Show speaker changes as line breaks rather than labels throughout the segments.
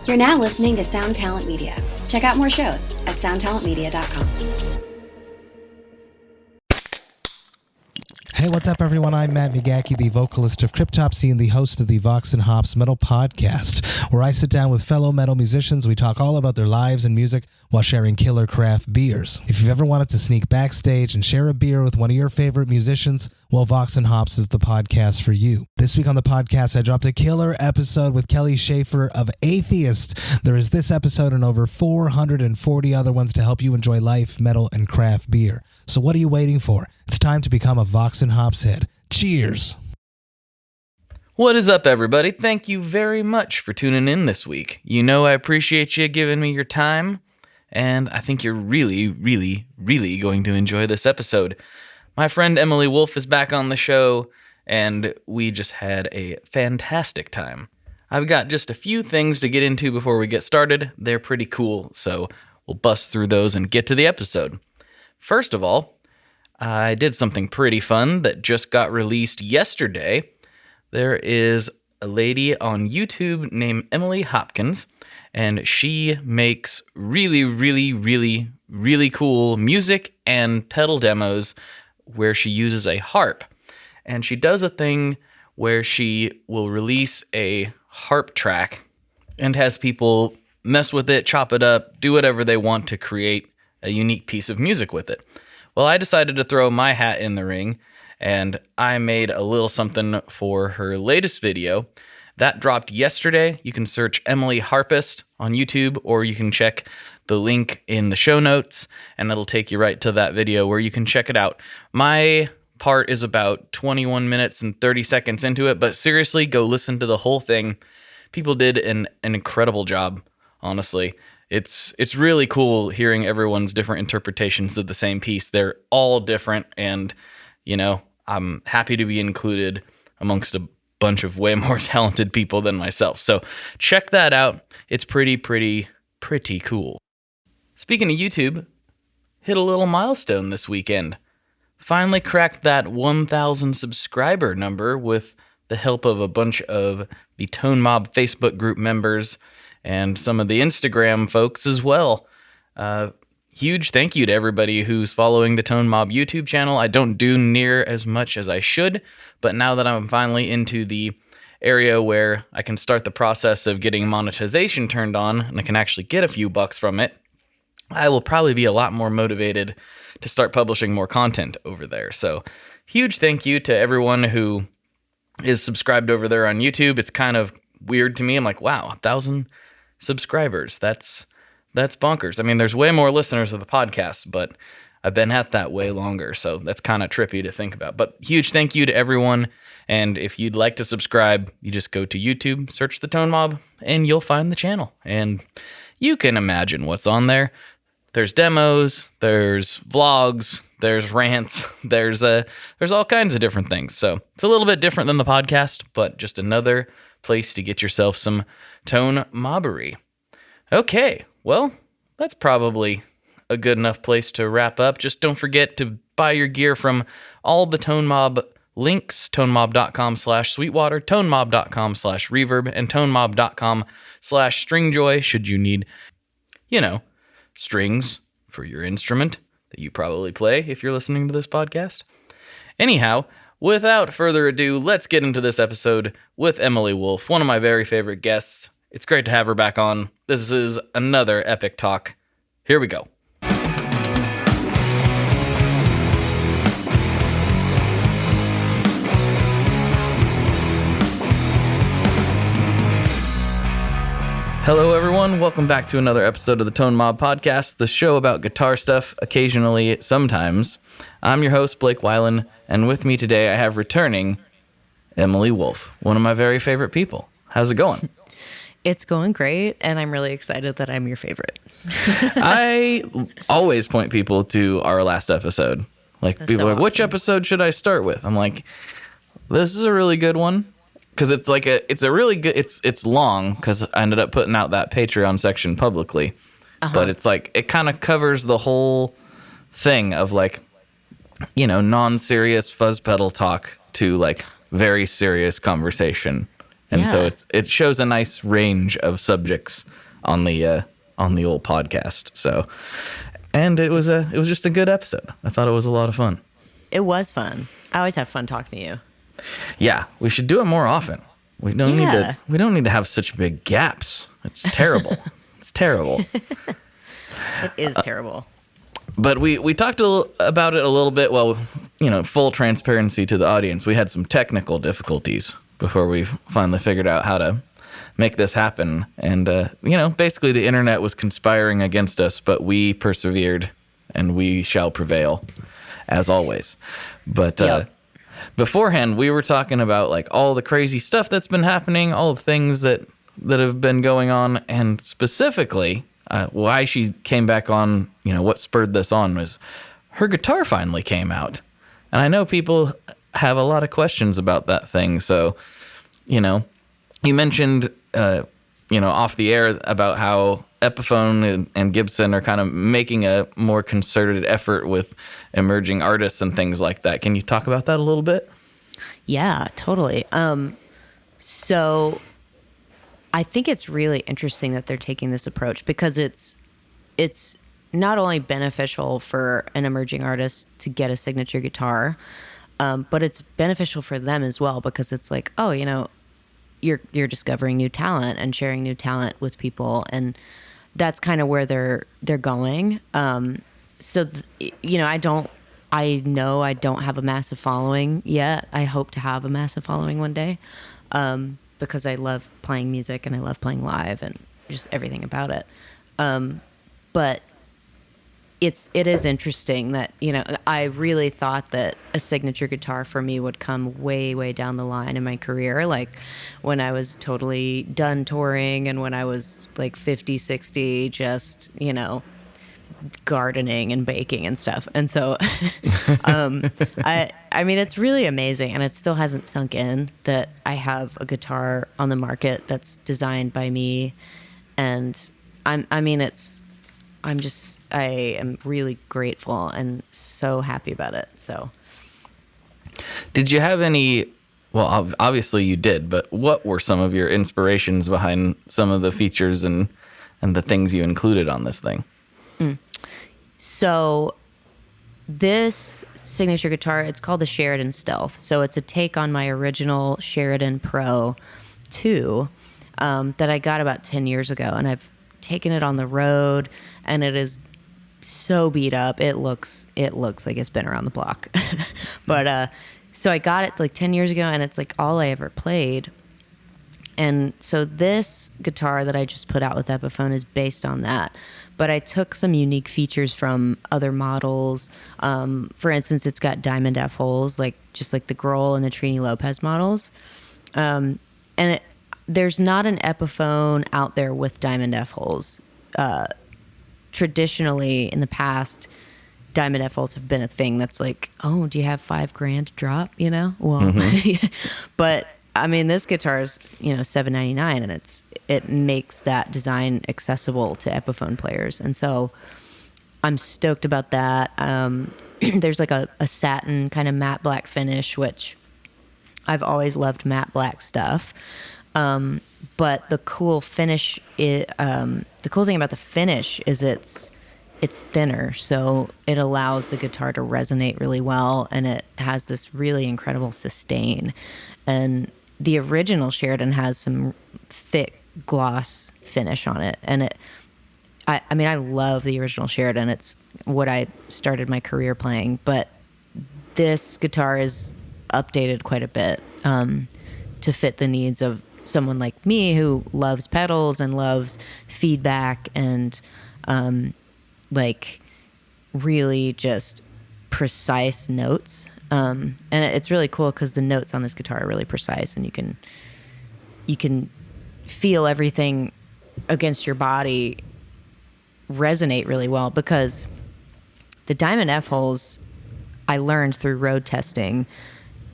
You're now listening to Sound Talent Media. Check out more shows at soundtalentmedia.com.
Hey, what's up, everyone? I'm Matt McGackie, the vocalist of Cryptopsy and the host of the Vox and Hops Metal Podcast, where I sit down with fellow metal musicians. We talk all about their lives and music while sharing killer craft beers. If you've ever wanted to sneak backstage and share a beer with one of your favorite musicians, well, Vox and Hops is the podcast for you. This week on the podcast, I dropped a killer episode with Kelly Schaefer of Atheist. There is this episode and over 440 other ones to help you enjoy life, metal, and craft beer. So what are you waiting for? It's time to become a Vox and Hops head. Cheers!
What is up, everybody? Thank you very much for tuning in this week. You know I appreciate you giving me your time, and I think you're really going to enjoy this episode. My friend Emily Wolfe is back on the show, and we just had a fantastic time. I've got just a few things to get into before we get started. They're pretty cool, so we'll bust through those and get to the episode. First of all, I did something pretty fun that just got released yesterday. There is a lady on YouTube named Emily Hopkins, and she makes really cool music and pedal demos where she uses a harp. And she does a thing where she will release a harp track and has people mess with it, chop it up, do whatever they want to create a unique piece of music with it. Well, I decided to throw my hat in the ring, and I made a little something for her latest video. That dropped yesterday. You can search Emily Harpist on YouTube, or you can check the link in the show notes, and it'll take you right to that video where you can check it out. My part is about 21 minutes and 30 seconds into it, but seriously, go listen to the whole thing. People did an incredible job, honestly. It's really cool hearing everyone's different interpretations of the same piece. They're all different, and, you know, I'm happy to be included amongst a bunch of way more talented people than myself. So check that out. It's pretty cool. Speaking of YouTube, hit a little milestone this weekend. Finally cracked that 1,000 subscriber number with the help of a bunch of the Tone Mob Facebook group members and some of the Instagram folks as well. Huge thank you to everybody who's following the Tone Mob YouTube channel. I don't do near as much as I should, but now that I'm finally into the area where I can start the process of getting monetization turned on, and I can actually get a few bucks from it, I will probably be a lot more motivated to start publishing more content over there. So huge thank you to everyone who is subscribed over there on YouTube. It's kind of weird to me. I'm like, wow, 1,000 subscribers. That's bonkers. I mean, there's way more listeners of the podcast, but I've been at that way longer, so that's kind of trippy to think about. But huge thank you to everyone, and if you'd like to subscribe, you just go to YouTube, search the Tone Mob, and you'll find the channel. And you can imagine what's on there. There's demos, there's vlogs, there's rants, there's all kinds of different things. So it's a little bit different than the podcast, but just another place to get yourself some tone mobbery. Okay, well, that's probably a good enough place to wrap up. Just don't forget to buy your gear from all the Tone Mob links, tonemob.com/sweetwater, tonemob.com/reverb, and tonemob.com/stringjoy, should you need, strings for your instrument that you probably play if you're listening to this podcast. Anyhow, without further ado, let's get into this episode with Emily Wolfe, one of my very favorite guests. It's great to have her back on. This is another epic talk. Here we go. Hello, everyone. Welcome back to another episode of the Tone Mob Podcast, the show about guitar stuff, occasionally, sometimes. I'm your host, Blake Weiland, and with me today I have returning Emily Wolfe, one of my very favorite people. How's it going?
It's going great, and I'm really excited that I'm your favorite.
I always point people to our last episode. Like, people are like, which episode should I start with? I'm like, this is a really good one. Because it's a really good, it's long, because I ended up putting out that Patreon section publicly. But it's like, it kind of covers the whole thing of like, non-serious fuzz pedal talk to like very serious conversation And so
Yeah.
it shows a nice range of subjects on the old podcast. So, and it was just a good episode. I thought it was a lot of fun.
It was fun. I always have fun talking to you.
Yeah, we should do it more often. We don't
Yeah.
need to have such big gaps. It's terrible. It's terrible.
It is terrible.
But we talked about it a little bit. Well, full transparency to the audience. We had some technical difficulties before we finally figured out how to make this happen. And, basically the internet was conspiring against us, but we persevered and we shall prevail as always. But
Yep.
beforehand, we were talking about like all the crazy stuff that's been happening, all the things that have been going on, and specifically why she came back on, what spurred this on was her guitar finally came out. And I know people have a lot of questions about that thing. So, you mentioned, off the air about how Epiphone and Gibson are kind of making a more concerted effort with emerging artists and things like that. Can you talk about that a little bit?
Yeah, totally. So I think it's really interesting that they're taking this approach because it's not only beneficial for an emerging artist to get a signature guitar, but it's beneficial for them as well because it's like, oh, you're discovering new talent and sharing new talent with people, and that's kind of where they're going. I know I don't have a massive following yet. I hope to have a massive following one day, because I love playing music and I love playing live and just everything about it. But it is interesting that, I really thought that a signature guitar for me would come way, way down the line in my career. Like when I was totally done touring and when I was like 50, 60, just, gardening and baking and stuff. And so, I mean, it's really amazing, and it still hasn't sunk in that I have a guitar on the market that's designed by me. And I am really grateful and so happy about it. So,
Did you have any? Well, obviously you did, but what were some of your inspirations behind some of the features and the things you included on this thing?
So this signature guitar, it's called the Sheridan Stealth. So it's a take on my original Sheridan Pro 2 that I got about 10 years ago. And I've taken it on the road, and it is so beat up. It looks like it's been around the block. But so I got it like 10 years ago, and it's like all I ever played. And so this guitar that I just put out with Epiphone is based on that. But I took some unique features from other models. For instance, it's got diamond F holes, just like the Grohl and the Trini Lopez models. And there's not an Epiphone out there with diamond F holes. Traditionally, in the past, diamond F holes have been a thing that's like, oh, do you have $5,000 to drop? Well, but I mean, this guitar is $799, and it makes that design accessible to Epiphone players, and so I'm stoked about that. There's like a satin kind of matte black finish, which I've always loved matte black stuff. But the cool finish, the cool thing about the finish is it's thinner, so it allows the guitar to resonate really well, and it has this really incredible sustain. And the original Sheridan has some thick gloss finish on it, and I love the original Sheridan. It's what I started my career playing, but this guitar is updated quite a bit to fit the needs of someone like me who loves pedals and loves feedback and really just precise notes. And it's really cool because the notes on this guitar are really precise, and you can feel everything against your body resonate really well, because the diamond F holes, I learned through road testing,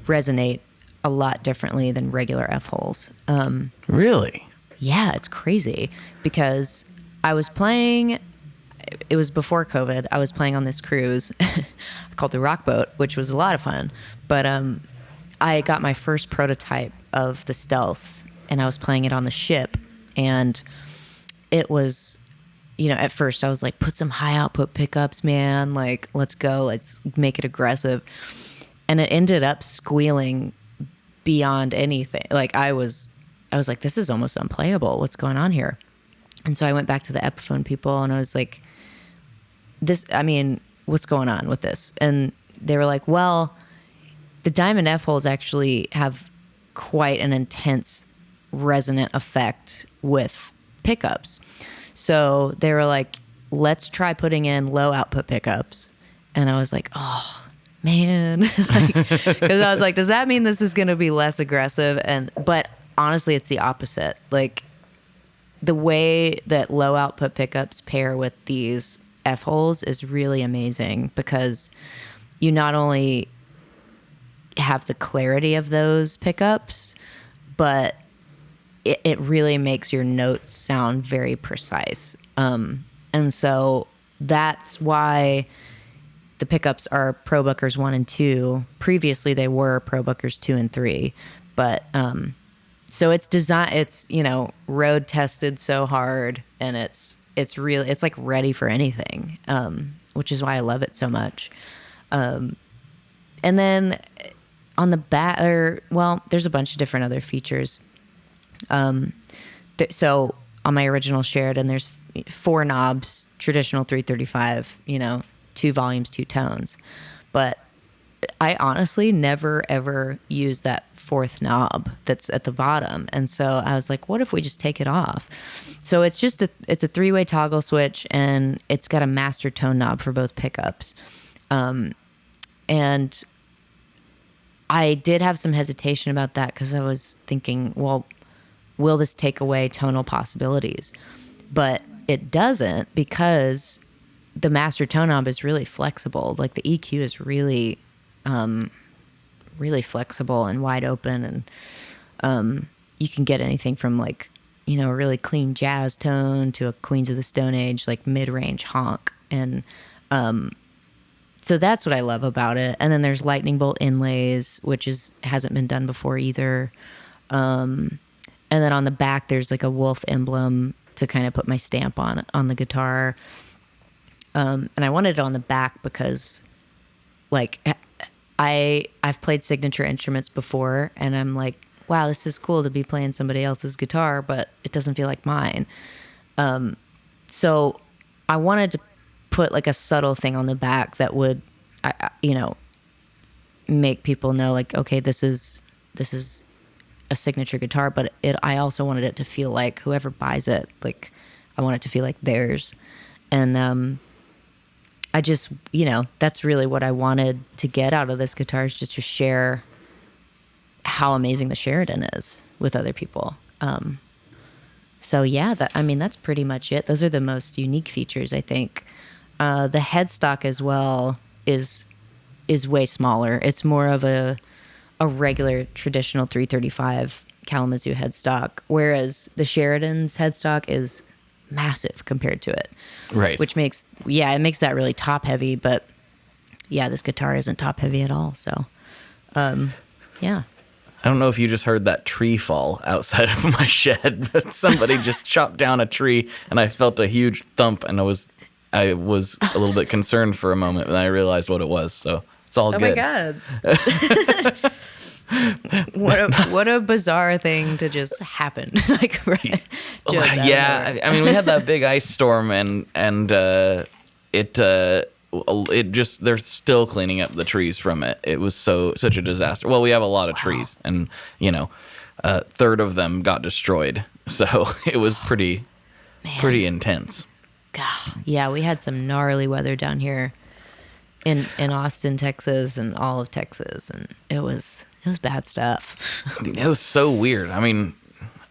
resonate a lot differently than regular F holes.
Really?
Yeah, it's crazy, because I was playing, it was before COVID, I was playing on this cruise called the Rock Boat, which was a lot of fun. But I got my first prototype of the Stealth and I was playing it on the ship, and it was, at first I was like, put some high output pickups, man. Like, let's go. Let's make it aggressive. And it ended up squealing beyond anything. Like, I was like, this is almost unplayable. What's going on here? And so I went back to the Epiphone people and I was like, what's going on with this? And they were like, well, the diamond F holes actually have quite an intense resonant effect with pickups. So they were like, let's try putting in low output pickups. And I was like, oh man, because I was like, does that mean this is going to be less aggressive? But honestly, it's the opposite. Like, the way that low output pickups pair with these F holes is really amazing, because you not only have the clarity of those pickups, but it really makes your notes sound very precise. And so that's why the pickups are Pro Bookers 1 and 2. Previously, they were Pro Bookers 2 and 3. But so it's road tested so hard, and it's like ready for anything, which is why I love it so much. And then on the back, there's a bunch of different other features. So on my original Sheridan, there's 4 knobs, traditional 335, 2 volumes, 2 tones. But I honestly never ever use that 4th knob that's at the bottom. And so I was like, what if we just take it off? So it's a 3-way toggle switch, and it's got a master tone knob for both pickups. And I did have some hesitation about that, because I was thinking, well, will this take away tonal possibilities? But it doesn't, because the master tone knob is really flexible. Like, the EQ is really, really flexible and wide open, and you can get anything from like, a really clean jazz tone to a Queens of the Stone Age, like mid-range honk. And so that's what I love about it. And then there's lightning bolt inlays, which hasn't been done before either. And then on the back, there's like a Wolfe emblem to kind of put my stamp on the guitar. And I wanted it on the back because, like, I've played signature instruments before, and I'm like, wow, this is cool to be playing somebody else's guitar, but it doesn't feel like mine. So I wanted to put like a subtle thing on the back that would, make people know, like, okay, this is a signature guitar, but I also wanted it to feel like whoever buys it, like, I want it to feel like theirs. And I just, that's really what I wanted to get out of this guitar, is just to share how amazing the Sheridan is with other people. So yeah, that's pretty much it. Those are the most unique features, I think. The headstock as well is way smaller. It's more of a regular traditional 335 Kalamazoo headstock, whereas the Sheridan's headstock is massive compared to it.
Right.
Which makes that really top heavy, but yeah, this guitar isn't top heavy at all. So, yeah.
I don't know if you just heard that tree fall outside of my shed, but somebody just chopped down a tree, and I felt a huge thump, and I was a little bit concerned for a moment, and I realized what it was. So it's all good.
Oh my God. What a bizarre thing to just happen. Like, right?
Yeah, I mean, we had that big ice storm, and it just, they're still cleaning up the trees from it. It was such a disaster. Well, we have a lot of trees, and a third of them got destroyed, so it was pretty intense.
God. Yeah, we had some gnarly weather down here in Austin, Texas, and all of Texas, and it was bad stuff.
It was so weird. I mean,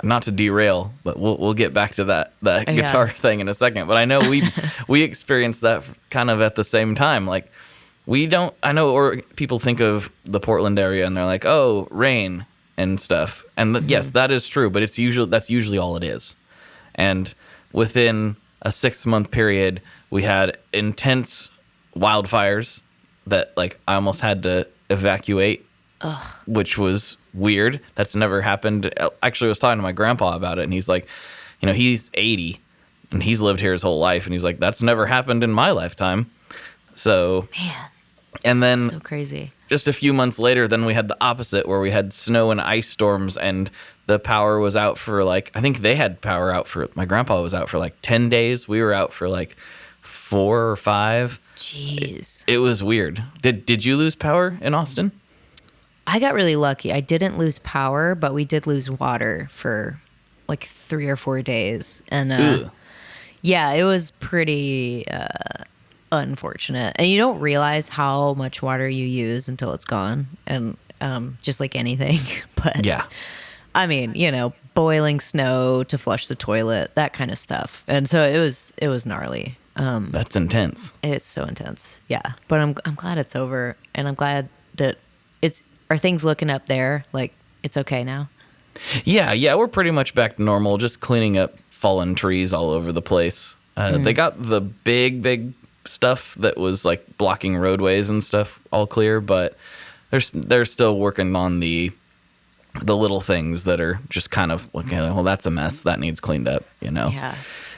not to derail, but we'll get back to that guitar thing in a second. But I know we experienced that kind of at the same time. Like, or people think of the Portland area and they're like, oh, rain and stuff. And yes, that is true, but that's usually all it is. And within a 6-month period, we had intense wildfires that, like, I almost had to evacuate. Ugh. Which was weird. That's never happened. Actually, I was talking to my grandpa about it, and he's like, he's 80, and he's lived here his whole life, and he's like, that's never happened in my lifetime. So,
Man,
and then
so crazy.
just a few months later, then we had the opposite, where we had snow and ice storms, and the power was out for I think they had power out for, my grandpa was out for 10 days. We were out for 4 or 5.
Jeez.
It was weird. Did you lose power in Austin?
I got really lucky. I didn't lose power, but we did lose water for 3 or 4 days. And yeah, it was pretty unfortunate. And you don't realize how much water you use until it's gone. And just like anything. But
Yeah.
I mean, boiling snow to flush the toilet, that kind of stuff. And so it was gnarly.
That's intense.
It's so intense. Yeah. But I'm glad it's over, and I'm glad that are things looking up there? It's okay now?
Yeah, we're pretty much back to normal, just cleaning up fallen trees all over the place. They got the big stuff that was blocking roadways and stuff all clear, but they're still working on the little things that are just kind of well, that's a mess that needs cleaned up,
Yeah.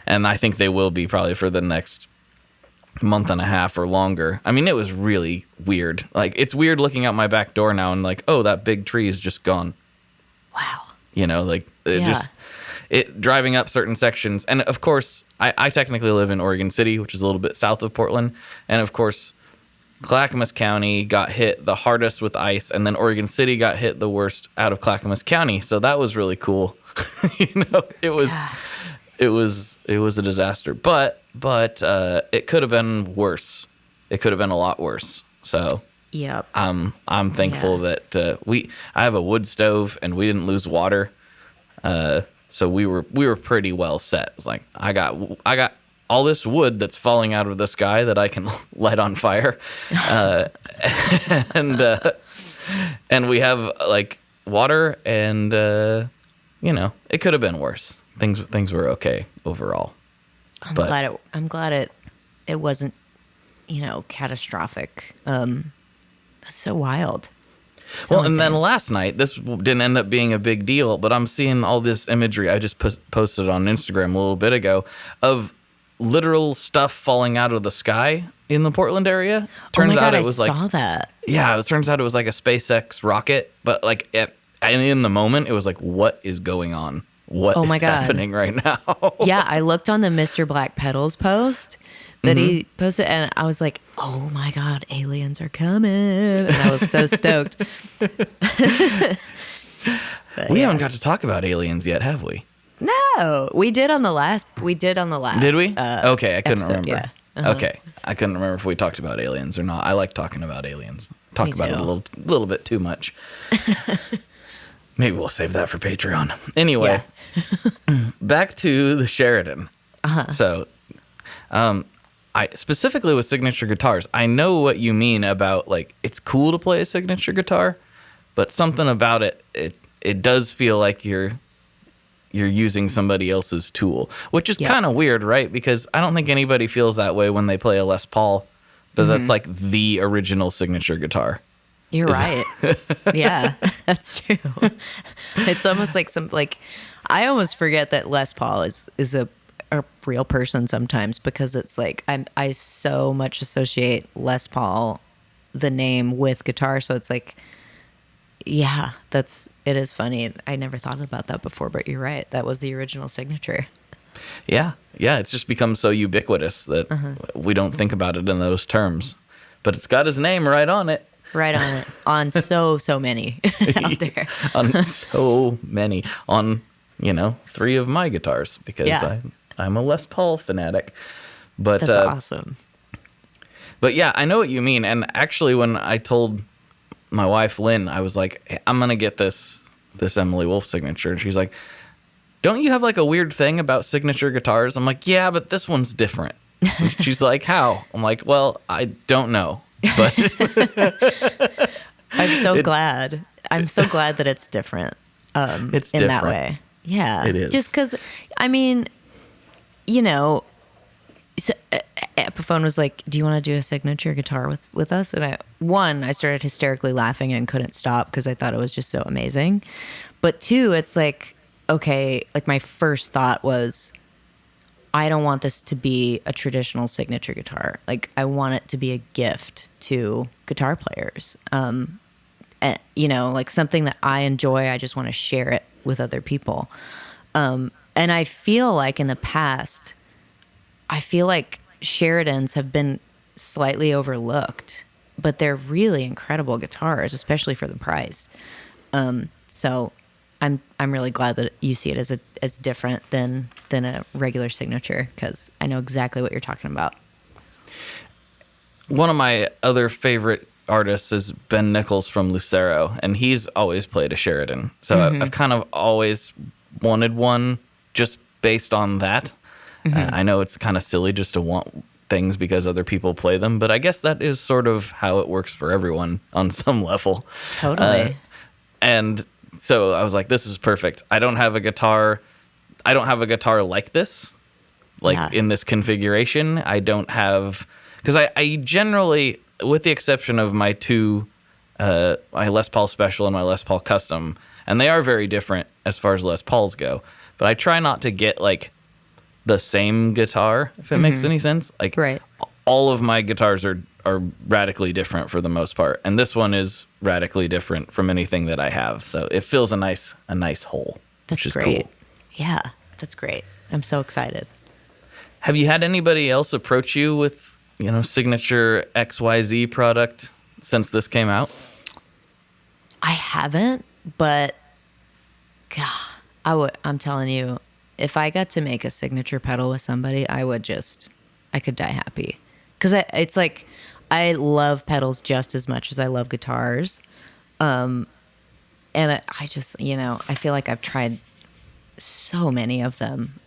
And I think they will be probably for the next month and a half or longer. I mean, it was really weird. It's weird looking out my back door now and oh, that big tree is just gone.
Wow.
Driving up certain sections. And of course, I technically live in Oregon City, which is a little bit south of Portland. And of course, Clackamas County got hit the hardest with ice, and then Oregon City got hit the worst out of Clackamas County. So that was really cool. It was a disaster, but it could have been worse. It could have been a lot worse. So
Yep.
I'm thankful that I have a wood stove and we didn't lose water. So we were pretty well set. It's I got all this wood that's falling out of the sky that I can light on fire, and we have water, and it could have been worse. Things were okay overall.
I'm glad it wasn't, catastrophic. That's so wild. So
Well, and then
insane.
last night, this didn't end up being a big deal, but I'm seeing all this imagery. I just posted on Instagram a little bit ago of literal stuff falling out of the sky in the Portland area. Turns out
I
it was
saw that.
Yeah, turns out it was a SpaceX rocket, but and in the moment, it was what is going on? What is happening right now?
Yeah, I looked on the Mr. Black Petals post that he posted, and I was like, oh my God, aliens are coming. And I was so stoked.
We haven't got to talk about aliens yet, have we?
No, we did on the last.
Did we? Okay, I couldn't
episode,
remember.
yeah. Uh-huh.
Okay, I couldn't remember if we talked about aliens or not. I like talking about aliens. Talk
Me
about it
too.
a little bit too much. Maybe we'll save that for Patreon. Anyway, back to the Sheridan.
Uh-huh.
So, I specifically with signature guitars, I know what you mean about it's cool to play a signature guitar, but something about it does feel like you're using somebody else's tool, which is kind of weird, right? Because I don't think anybody feels that way when they play a Les Paul, but that's the original signature guitar.
You're right. Yeah, that's true. It's almost I almost forget that Les Paul is a real person sometimes, because it's I so much associate Les Paul, the name, with guitar. So it's yeah, it is funny. I never thought about that before, but you're right. That was the original signature.
Yeah. It's just become so ubiquitous that we don't think about it in those terms, but it's got his name right on it.
Right on it. On so many out there.
On so many. On, 3 of my guitars, because I'm a Les Paul fanatic. But
That's awesome.
But yeah, I know what you mean. And actually, when I told my wife, Lynn, I was like, hey, I'm going to get this Emily Wolfe signature. And she's like, don't you have a weird thing about signature guitars? I'm like, yeah, but this one's different. And she's like, how? I'm like, well, I don't know. But
I'm so glad. I'm so glad that it's different.
It's
in
different.
that way. Yeah.
It is.
Just because, so, Epiphone was like, do you want to do a signature guitar with us? And I started hysterically laughing and couldn't stop because I thought it was just so amazing. But two, it's like, okay, like my first thought was, I don't want this to be a traditional signature guitar. Like, I want it to be a gift to guitar players. And, like something that I enjoy. I just want to share it with other people. And I feel like in the past, Sheridans have been slightly overlooked, but they're really incredible guitars, especially for the price. So I'm really glad that you see it as different than a regular signature, because I know exactly what you're talking about.
One of my other favorite artists is Ben Nichols from Lucero, and he's always played a Sheridan. So I've kind of always wanted one just based on that. I know it's kind of silly just to want things because other people play them, but I guess that is sort of how it works for everyone on some level.
Totally.
And so I was like, this is perfect. I don't have a guitar like this, in this configuration. I don't have, because I generally, with the exception of my two, my Les Paul Special and my Les Paul Custom, and they are very different as far as Les Pauls go, but I try not to get like the same guitar, if it makes any sense. Like,
right.
All of my guitars are radically different for the most part, and this one is radically different from anything that I have. So it feels a nice hole.
That's
which is
great.
Cool.
Yeah, that's great. I'm so excited.
Have you had anybody else approach you with, signature XYZ product since this came out?
I haven't, but God, I'm telling you, if I got to make a signature pedal with somebody, I could die happy. Because it's like, I love pedals just as much as I love guitars. And I just, I feel like I've tried so many of them.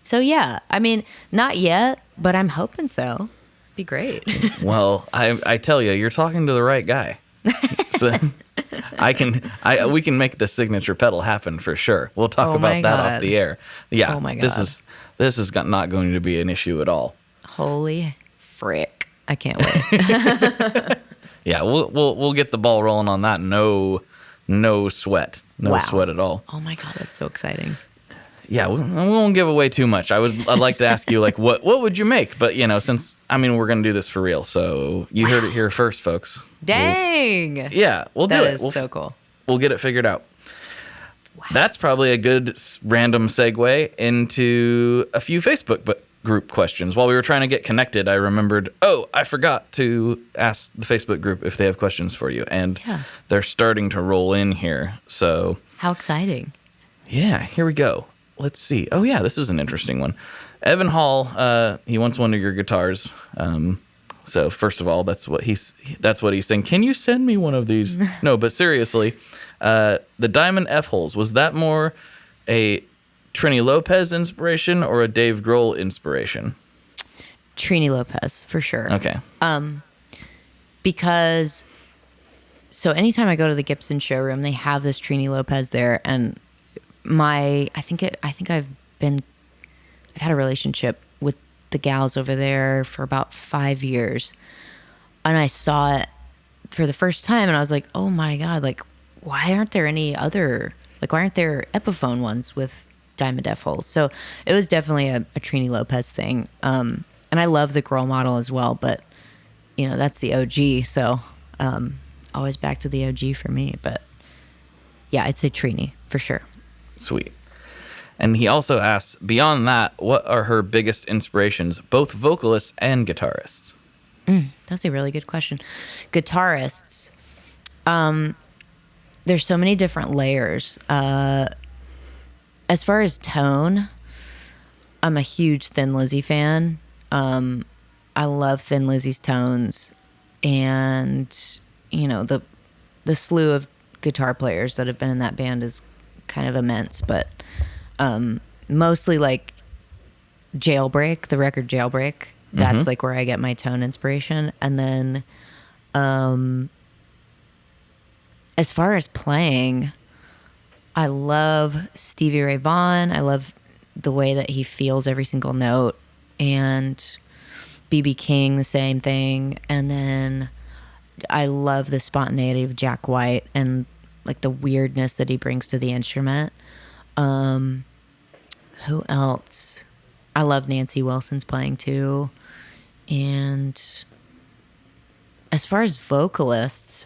So yeah, I mean, not yet, but I'm hoping so. Be great.
Well, I tell you, you're talking to the right guy. So we can make the signature pedal happen for sure. We'll talk about that off the air. Yeah.
Oh my God.
This is not going to be an issue at all.
Holy frick. I can't wait.
Yeah, we'll get the ball rolling on that. No sweat. No sweat at all.
Oh my God, that's so exciting.
Yeah, we won't give away too much. I'd like to ask you, like, what would you make? But, since, we're going to do this for real. So you heard it here first, folks.
Dang.
We'll do it.
That is so cool.
We'll get it figured out. Wow. That's probably a good random segue into a few Facebook group questions. While we were trying to get connected, I remembered, I forgot to ask the Facebook group if they have questions for you. And they're starting to roll in here. So
how exciting.
Yeah, here we go. Let's see. Oh, yeah, this is an interesting one. Evan Hall, he wants one of your guitars. So first of all, that's what he's saying. Can you send me one of these? No, but seriously, the Diamond F-holes, was that more a Trini Lopez inspiration or a Dave Grohl inspiration?
Trini Lopez, for sure.
Okay.
Because so anytime I go to the Gibson showroom, they have this Trini Lopez there, and I think I've had a relationship with the gals over there for about 5 years, and I saw it for the first time, and I was like, oh my God, like, why aren't there Epiphone ones with Diamond F holes? So it was definitely a Trini Lopez thing, and I love the Grohl model as well, but that's the OG, so always back to the OG for me. But yeah, I'd say Trini for sure.
Sweet. And he also asks, beyond that, what are her biggest inspirations, both vocalists and guitarists?
That's a really good question. Guitarists, there's so many different layers. As far as tone, I'm a huge Thin Lizzy fan. I love Thin Lizzy's tones, and the slew of guitar players that have been in that band is kind of immense, but mostly like Jailbreak, the record Jailbreak. That's like where I get my tone inspiration. And then as far as playing, I love Stevie Ray Vaughan. I love the way that he feels every single note. And B.B. King, the same thing. And then I love the spontaneity of Jack White and like the weirdness that he brings to the instrument. Who else? I love Nancy Wilson's playing too. And as far as vocalists,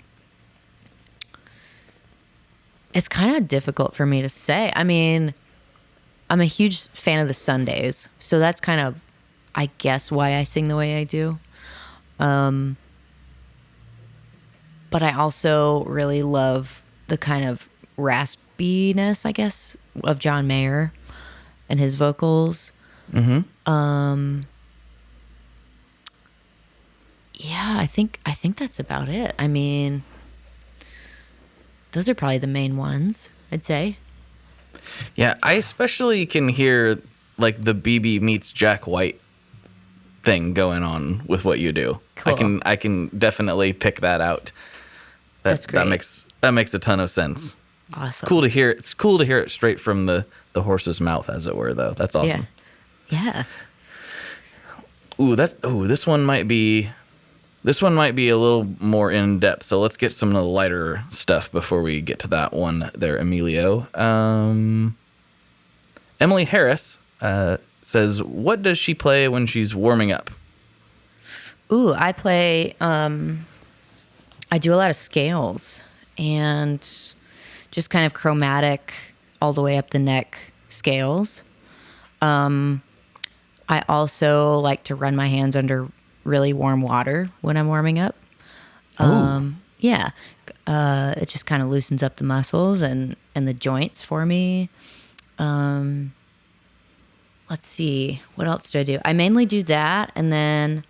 it's kind of difficult for me to say. I mean, I'm a huge fan of the Sundays, so that's kind of, I guess, why I sing the way I do. But I also really love the kind of raspiness, I guess, of John Mayer and his vocals. Yeah, I think that's about it. I mean, those are probably the main ones, I'd say.
Yeah, I especially can hear like the BB meets Jack White thing going on with what you do.
Cool.
I can definitely pick that out.
That's great.
That makes a ton of sense.
Awesome.
Cool to hear. It's cool to hear it straight from the horse's mouth, as it were, though. That's awesome.
Yeah.
This one might be a little more in depth. So let's get some of the lighter stuff before we get to that one there, Emilio. Emily Harris says, what does she play when she's warming up?
I play, I do a lot of scales and just kind of chromatic all the way up the neck scales. I also like to run my hands under really warm water when I'm warming up. Yeah. It just kind of loosens up the muscles and the joints for me. Let's see, what else do I do? I mainly do that, and then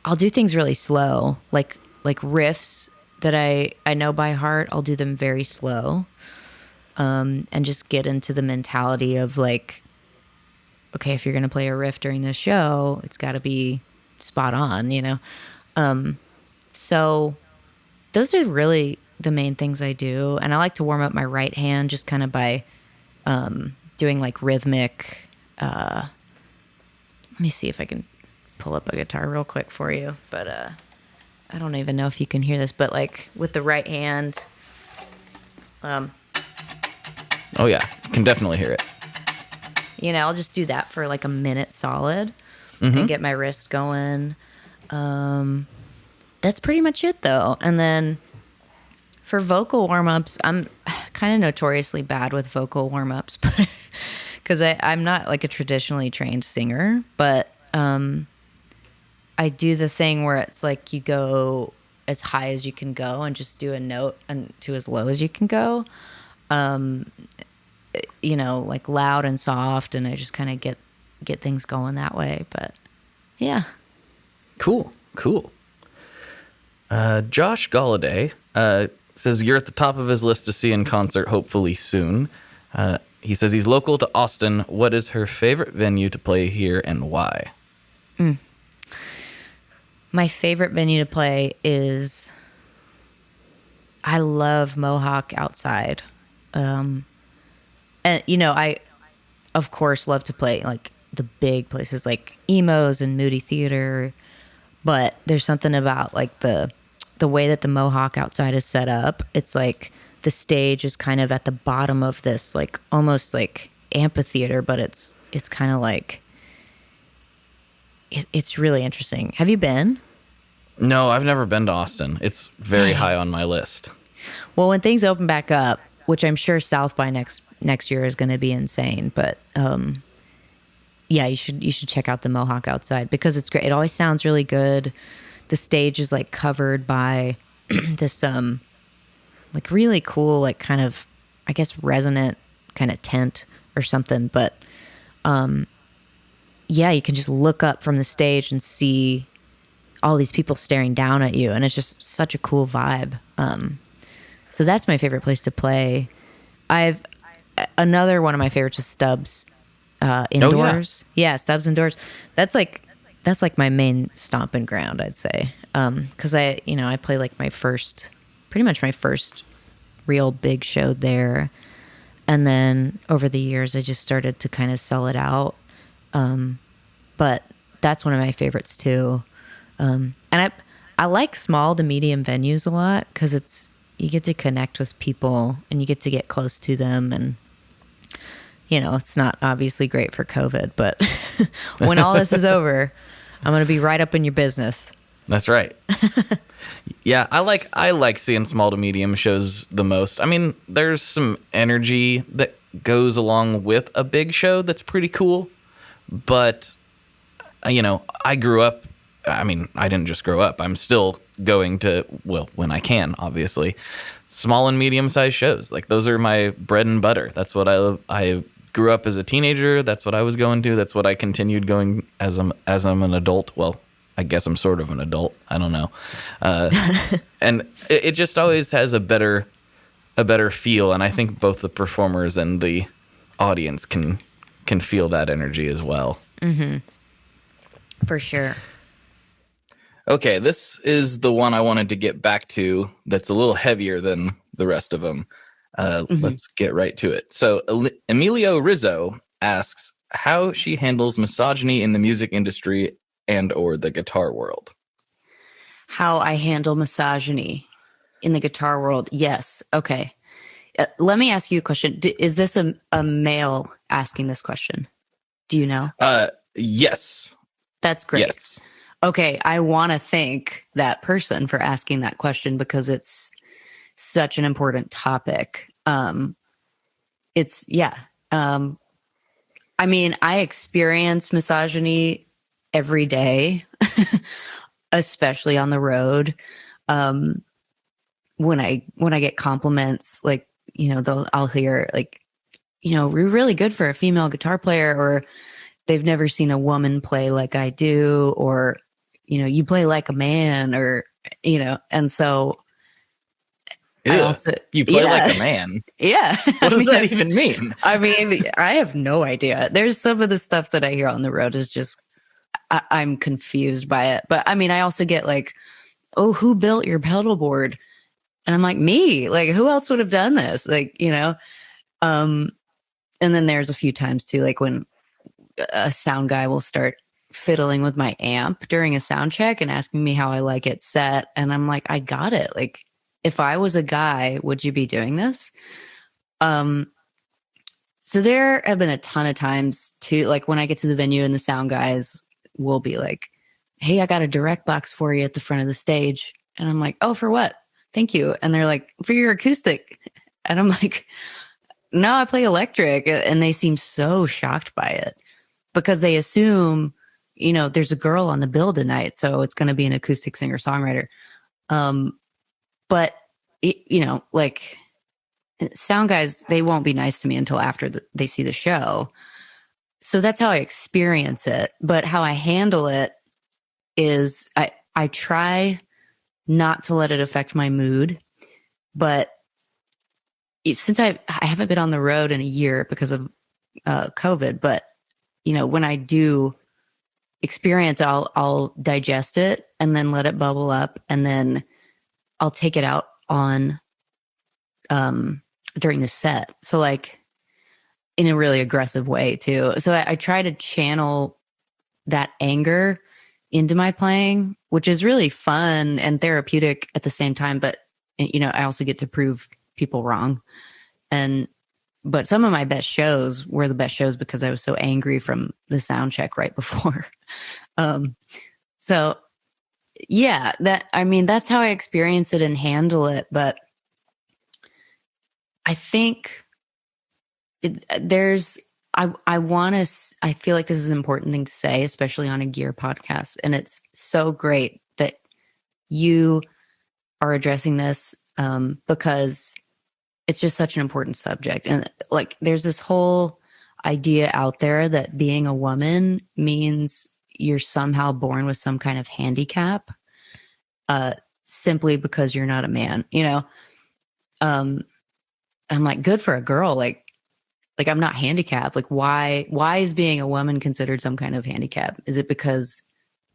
I'll do things really slow, like riffs that I know by heart. I'll do them very slow, and just get into the mentality of like, okay, if you're going to play a riff during this show, it's got to be spot on, you know? So those are really the main things I do. And I like to warm up my right hand just kind of by doing like rhythmic. Let me see if I can pull up a guitar real quick for you. But I don't even know if you can hear this, but like with the right hand.
Oh, yeah. You can definitely hear it.
You know, I'll just do that for like a minute solid and get my wrist going. That's pretty much it, though. And then for vocal warm-ups, I'm kind of notoriously bad with vocal warm-ups because I'm not like a traditionally trained singer, but I do the thing where it's like you go as high as you can go and just do a note and to as low as you can go. You know, like loud and soft, and I just kind of get things going that way. But yeah.
Cool. Josh Galladay says you're at the top of his list to see in concert, hopefully soon. He says he's local to Austin. What is her favorite venue to play here and why?
My favorite venue to play is, I love Mohawk outside. And, you know, I, of course, love to play, like, the big places like Emo's and Moody Theater. But there's something about, like, the way that the Mohawk outside is set up. It's like the stage is kind of at the bottom of this, like, almost like amphitheater, but it's kind of like, it's really interesting. Have you been?
No, I've never been to Austin. It's very high on my list.
Well, when things open back up, which I'm sure South by next year is going to be insane, but yeah, you should check out the Mohawk outside because it's great. It always sounds really good. The stage is like covered by this like really cool, like kind of, I guess, resonant kind of tent or something. But yeah, you can just look up from the stage and see all these people staring down at you, and it's just such a cool vibe. So that's my favorite place to play. Another one of my favorites is Stubbs indoors.
Oh, yeah.
Yeah, Stubbs indoors. That's like my main stomping ground, I'd say. Because I play like pretty much my first real big show there, and then over the years I just started to kind of sell it out. But that's one of my favorites too. And I like small to medium venues a lot because you get to connect with people and you get to get close to them. And, it's not obviously great for COVID, but when all this is over, I'm going to be right up in your business.
That's right. Yeah, I like seeing small to medium shows the most. I mean, there's some energy that goes along with a big show that's pretty cool. But, I grew up. I mean, I didn't just grow up. I'm still going to, well, when I can, obviously, small and medium-sized shows. Like, those are my bread and butter. That's what I grew up as a teenager. That's what I was going to. That's what I continued going as I'm an adult. Well, I guess I'm sort of an adult. I don't know. And it just always has a better feel. And I think both the performers and the audience can feel that energy as well.
Mm-hmm. For sure.
Okay, this is the one I wanted to get back to that's a little heavier than the rest of them. Let's get right to it. So Emilio Rizzo asks how she handles misogyny in the music industry and or the guitar world.
How I handle misogyny in the guitar world. Yes. Okay. Let me ask you a question. Is this a male asking this question? Do you know?
Yes.
That's great.
Yes.
Okay, I want to thank that person for asking that question because it's such an important topic. I mean, I experience misogyny every day, especially on the road. When I get compliments, like, I'll hear like, you're really good for a female guitar player, or they've never seen a woman play like I do, or you play like a man, or, and so I also,
you play like a man.
Yeah.
What does that even mean?
I mean, I have no idea. There's some of the stuff that I hear on the road is just, I'm confused by it. But I mean, I also get like, oh, who built your pedal board? And I'm like, me, like, who else would have done this? Like, and then there's a few times too, like when a sound guy will start fiddling with my amp during a sound check and asking me how I like it set. And I'm like, I got it. Like, if I was a guy, would you be doing this? So there have been a ton of times too, like when I get to the venue and the sound guys will be like, hey, I got a direct box for you at the front of the stage. And I'm like, oh, for what? Thank you. And they're like, for your acoustic. And I'm like, no, I play electric. And they seem so shocked by it because they assume, there's a girl on the bill tonight, so it's going to be an acoustic singer-songwriter. But, like sound guys, they won't be nice to me until after they see the show. So that's how I experience it. But how I handle it is I try not to let it affect my mood. But since I haven't been on the road in a year because of COVID, but, when I do experience, I'll digest it and then let it bubble up, and then I'll take it out on during the set. So like in a really aggressive way too. So I try to channel that anger into my playing, which is really fun and therapeutic at the same time. But I also get to prove people wrong. But some of my best shows were the best shows because I was so angry from the sound check right before. So yeah, that's how I experience it and handle it. But I think I feel like this is an important thing to say, especially on a gear podcast. And it's so great that you are addressing this because it's just such an important subject. And like, there's this whole idea out there that being a woman means you're somehow born with some kind of handicap, simply because you're not a man, I'm like, good for a girl. Like I'm not handicapped. Like why is being a woman considered some kind of handicap? Is it because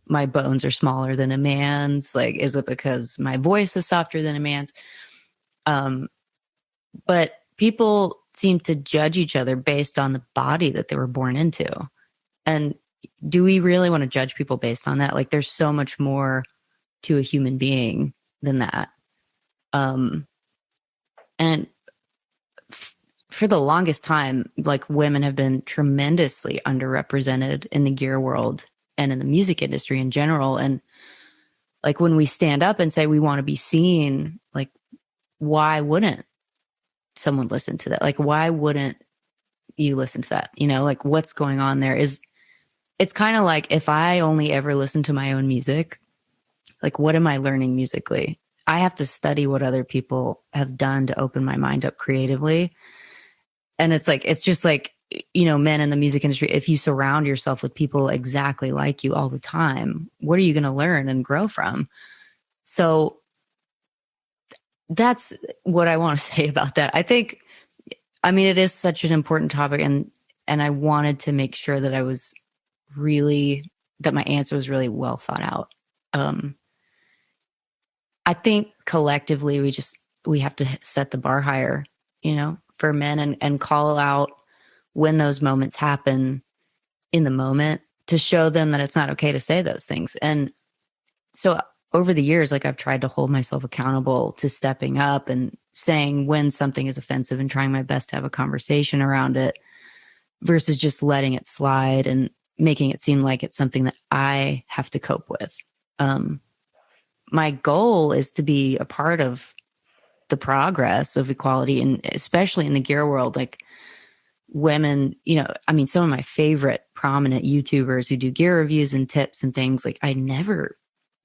my bones are smaller than a man's? Like, is it because my voice is softer than a man's? But people seem to judge each other based on the body that they were born into. And do we really want to judge people based on that? Like, there's so much more to a human being than that. And for the longest time, like, women have been tremendously underrepresented in the gear world and in the music industry in general. And like, when we stand up and say we want to be seen, like, why wouldn't someone listen to that? Like, why wouldn't you listen to that? You know, like, what's going on there is, it's kind of like, if I only ever listen to my own music, like, what am I learning musically? I have to study what other people have done to open my mind up creatively. And it's like, it's just like, you know, men in the music industry, if you surround yourself with people exactly like you all the time, what are you going to learn and grow from? So that's what I want to say about that. I think, I mean, it is such an important topic, and I wanted to make sure that that my answer was really well thought out. I think collectively we have to set the bar higher, you know, for men, and call out when those moments happen in the moment, to show them that it's not okay to say those things. And so over the years, like, I've tried to hold myself accountable to stepping up and saying when something is offensive and trying my best to have a conversation around it, versus just letting it slide and making it seem like it's something that I have to cope with. My goal is to be a part of the progress of equality, and especially in the gear world. Like, women, you know, I mean, some of my favorite prominent YouTubers who do gear reviews and tips and things, like, I never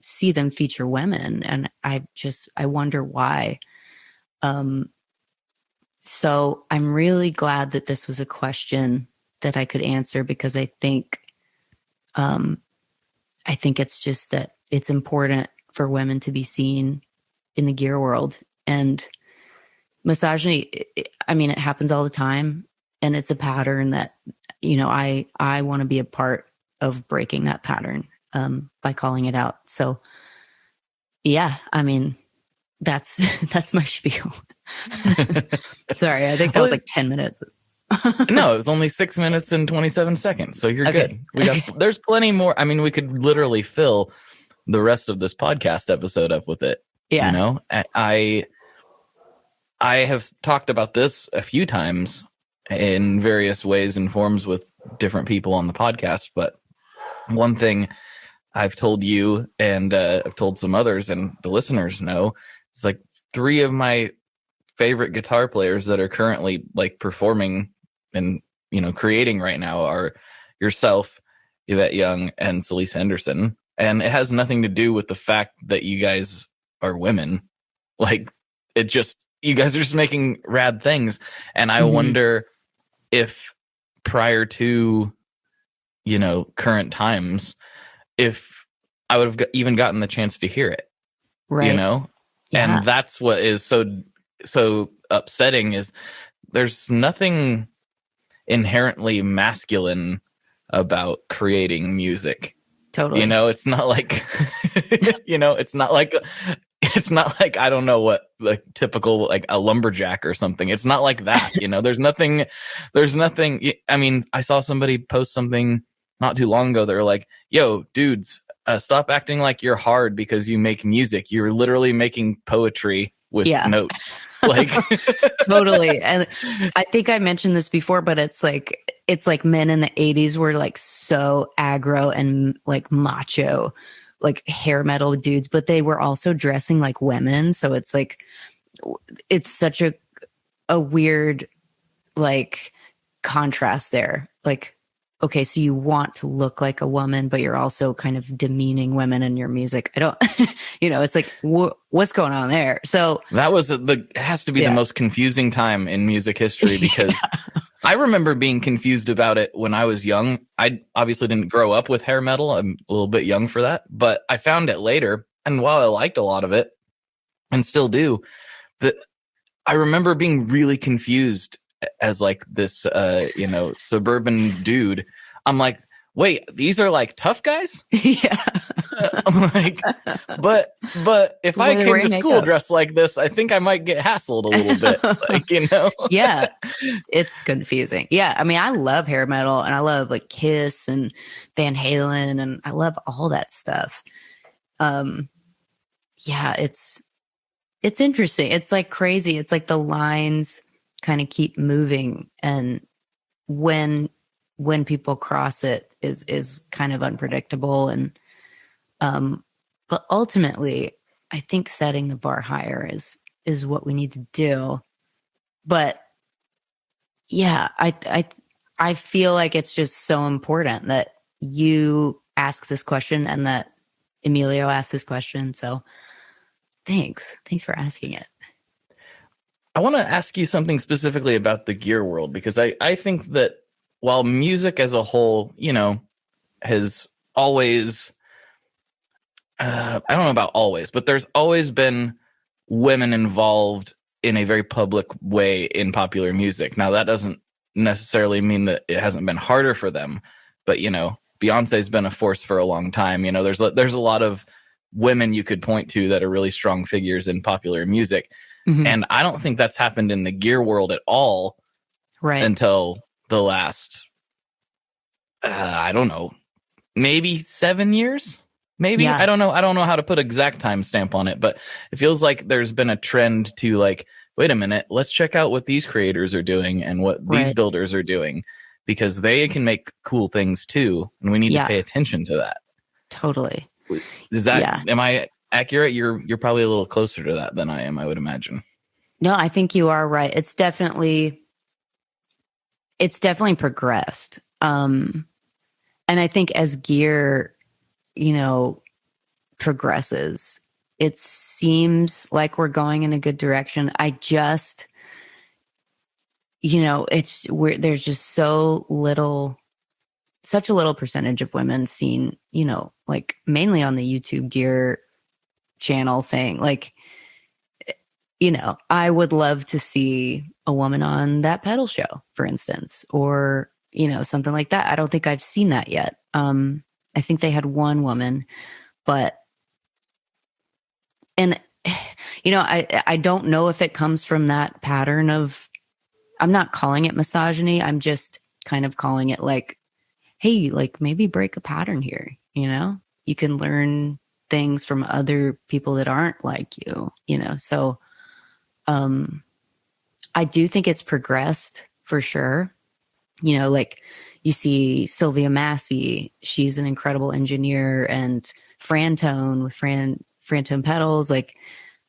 see them feature women, and I wonder why. So I'm really glad that this was a question that I could answer, because I think it's just that it's important for women to be seen in the gear world. And misogyny, I mean, it happens all the time, and it's a pattern that, you know, I want to be a part of breaking that pattern by calling it out. So yeah, I mean, that's my spiel. Sorry, I think that was like 10 minutes.
No, it's only 6 minutes and 27 seconds. So you're good. There's plenty more. I mean, we could literally fill the rest of this podcast episode up with it.
Yeah.
You know, I have talked about this a few times in various ways and forms with different people on the podcast. But one thing I've told you, and I've told some others, and the listeners know, it's like 3 of my favorite guitar players that are currently like performing and, you know, creating right now are yourself, Yvette Young, and Celise Henderson. And it has nothing to do with the fact that you guys are women. Like, it just, you guys are just making rad things. And I wonder if prior to, you know, current times, if I would have even gotten the chance to hear it,
right?
You know?
Yeah.
And that's what is so upsetting, is there's nothing inherently masculine about creating music.
Totally.
You know, it's not like, you know, it's not like, I don't know what, like, typical, like a lumberjack or something. It's not like that. You know, there's nothing. I mean, I saw somebody post something not too long ago. They're like, yo, dudes, stop acting like you're hard because you make music. You're literally making poetry with notes. Like,
totally. And I think I mentioned this before, but it's like men in the 80s were like so aggro and like macho, like hair metal dudes, but they were also dressing like women. So it's like, it's such a weird like contrast there. Like, okay, so you want to look like a woman, but you're also kind of demeaning women in your music. I don't, you know, it's like, what's going on there? So
that was has to be the most confusing time in music history, because I remember being confused about it when I was young. I obviously didn't grow up with hair metal. I'm a little bit young for that, but I found it later. And while I liked a lot of it and still do, that I remember being really confused as like this, you know, suburban dude. I'm like, wait, these are like tough guys?
Yeah.
I'm like, but if I
Well, they're
came to
wearing
school
makeup.
dressed like this, I think I might get hassled a little bit. Like,
Yeah. It's confusing. Yeah. I mean, I love hair metal and I love like Kiss and Van Halen and I love all that stuff. Yeah, it's interesting. It's like crazy. It's like the lines kind of keep moving and when people cross it is kind of unpredictable and but ultimately I think setting the bar higher is what we need to do. But yeah, I feel like it's just so important that you ask this question and that Emilio asked this question. So thanks for asking it.
I want to ask you something specifically about the gear world, because I think that while music as a whole, has always, I don't know about always, but there's always been women involved in a very public way in popular music. Now, that doesn't necessarily mean that it hasn't been harder for them, but, Beyonce's been a force for a long time. There's a lot of women you could point to that are really strong figures in popular music.
Mm-hmm.
And I don't think that's happened in the gear world at all until the last, I don't know, maybe 7 years. Maybe.
Yeah.
I don't know how to put exact timestamp on it, but it feels like there's been a trend to like, wait a minute, let's check out what these creators are doing and what these builders are doing, because they can make cool things too, and we need to pay attention to that.
Totally.
Is that am I accurate? You're probably a little closer to that than I am, I would imagine.
No, I think you are right. It's definitely progressed. And I think as gear, progresses, it seems like we're going in a good direction. I just, there's just such a little percentage of women seen, like mainly on the YouTube gear channel thing. Like, I would love to see a woman on That Pedal Show, for instance, or, something like that. I don't think I've seen that yet. I think they had one woman, but, and, I don't know if it comes from that pattern of, I'm not calling it misogyny. I'm just kind of calling it like, hey, like maybe break a pattern here. You can learn things from other people that aren't like you, so, I do think it's progressed for sure. Like you see Sylvia Massey, she's an incredible engineer, and Frantone with Frantone pedals. Like,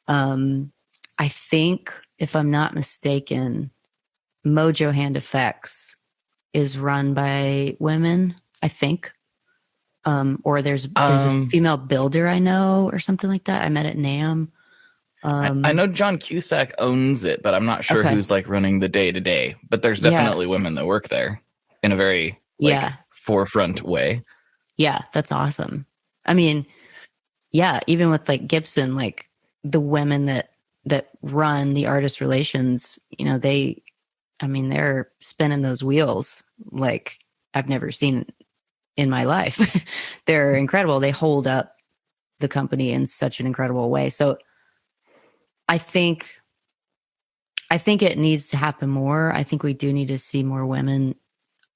I think if I'm not mistaken, Mojo Hand Effects is run by women, I think. Or there's a female builder I know or something like that. I met at NAMM.
I know John Cusack owns it, but I'm not sure who's like running the day to day. But there's definitely women that work there in a very forefront way.
Yeah, that's awesome. I mean, yeah, even with like Gibson, like the women that run the artist relations, they're spinning those wheels like I've never seen in my life. They're incredible. They hold up the company in such an incredible way. So I think it needs to happen more. I think we do need to see more women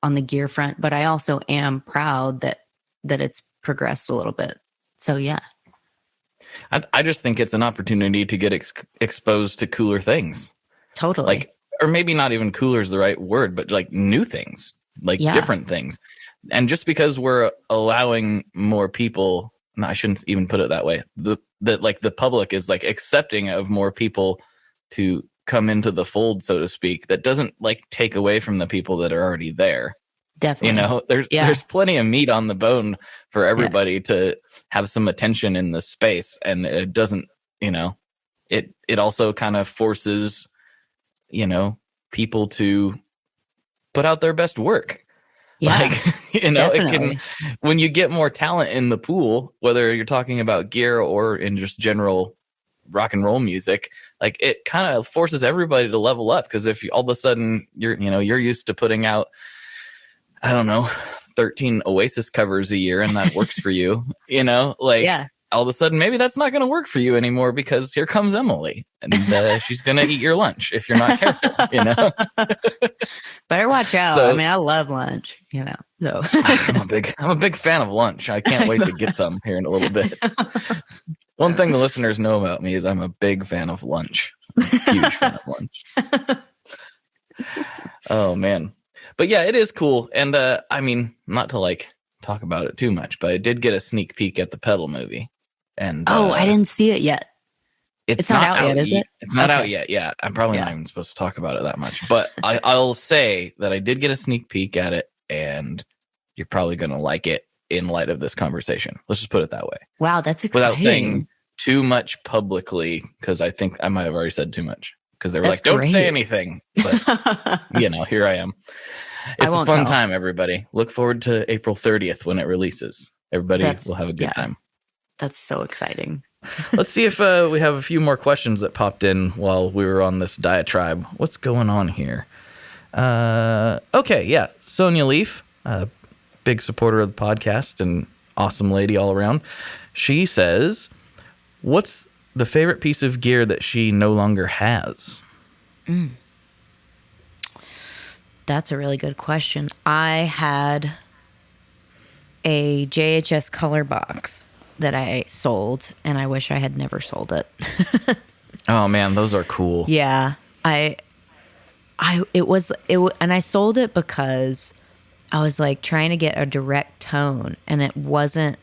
on the gear front, but I also am proud that it's progressed a little bit. So yeah.
I just think it's an opportunity to get exposed to cooler things.
Totally.
Like, or maybe not even cooler is the right word, but like new things, like different things. And just because we're allowing more people, no, I shouldn't even put it that way. That like the public is like accepting of more people to come into the fold, so to speak, that doesn't like take away from the people that are already there.
Definitely.
There's plenty of meat on the bone for everybody to have some attention in the space. And it doesn't, it also kind of forces, people to put out their best work.
Yeah,
like, it can, when you get more talent in the pool, whether you're talking about gear or in just general rock and roll music, like it kind of forces everybody to level up. Because if all of a sudden you're used to putting out, I don't know, 13 Oasis covers a year and that works for you, you know, like
Yeah.
all of a sudden, maybe that's not going to work for you anymore because here comes Emily and she's going to eat your lunch if you're not careful, you know?
Better watch out.
So-
I mean, I love lunch, you know, so.
I'm a big fan of lunch. I can't wait to get some here in a little bit. One thing the listeners know about me is I'm a big fan of lunch. Huge fan of lunch. Oh man. But yeah, it is cool. And I mean, not to like talk about it too much, but I did get a sneak peek at the Pedal movie. And
I didn't see it yet.
it's
not out yet, is it?
It's not
Okay.
out yet. Yeah. I'm probably
Yeah.
not even supposed to talk about it that much. But I'll say that I did get a sneak peek at it, and you're probably gonna like it in light of this conversation. Let's just put it that way.
Wow, that's exciting.
Without saying too much publicly, because I think I might have already said too much. Because they were
That's
like, don't
great.
say anything. But, you know, here I am. It's a
won't
fun
tell.
time, everybody. Look forward to April 30th when it releases. Everybody will have a good time.
That's so exciting.
Let's see if we have a few more questions that popped in while we were on this diatribe. What's going on here? Okay, yeah. Sonia Leaf, big supporter of the podcast and awesome lady all around. She says, what's the favorite piece of gear that she no longer has?
That's a really good question. I had a JHS color box that I sold, and I wish I had never sold it.
Oh man, those are cool.
Yeah, and I sold it because I was like trying to get a direct tone, and it wasn't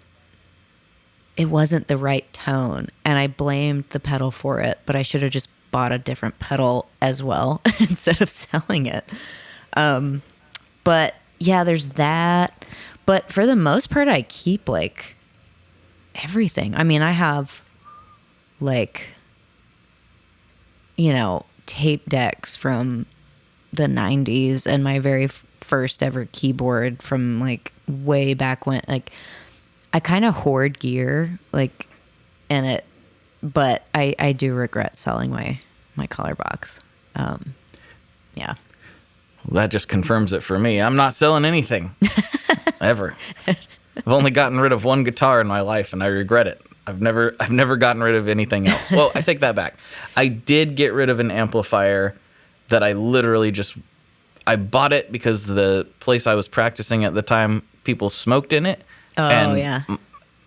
the right tone, and I blamed the pedal for it, but I should have just bought a different pedal as well instead of selling it. But yeah, there's that. But for the most part, I keep like everything. I mean, I have like, you know, tape decks from the 90s and my very first ever keyboard from like way back when. Like, I kind of hoard gear, like, but I do regret selling my color box. Yeah.
That just confirms it for me. I'm not selling anything ever. I've only gotten rid of one guitar in my life, and I regret it. I've never gotten rid of anything else. Well, I take that back. I did get rid of an amplifier that I literally I bought it because the place I was practicing at the time, people smoked in it.
Oh, yeah.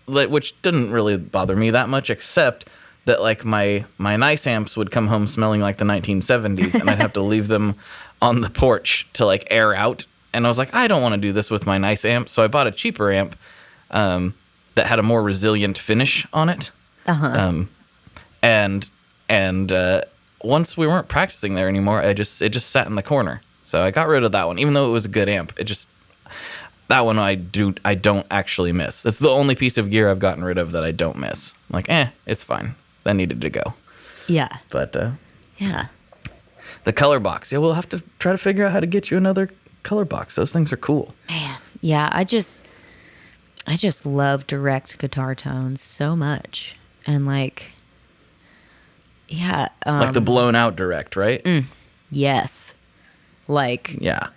Which didn't really bother me that much, except that like my nice amps would come home smelling like the 1970s, and I'd have to leave them on the porch to like air out. And I was like, I don't want to do this with my nice amp. So I bought a cheaper amp that had a more resilient finish on it.
Uh-huh.
And once we weren't practicing there anymore, it just sat in the corner. So I got rid of that one, even though it was a good amp. That one I don't actually miss. That's the only piece of gear I've gotten rid of that I don't miss. I'm like, it's fine. That needed to go.
Yeah.
But
Yeah.
the color box. Yeah, we'll have to try to figure out how to get you another color box. Those things are cool.
Man. Yeah, I just love direct guitar tones so much. And like, yeah.
Like the blown out direct, right?
Yes. Like,
Yeah.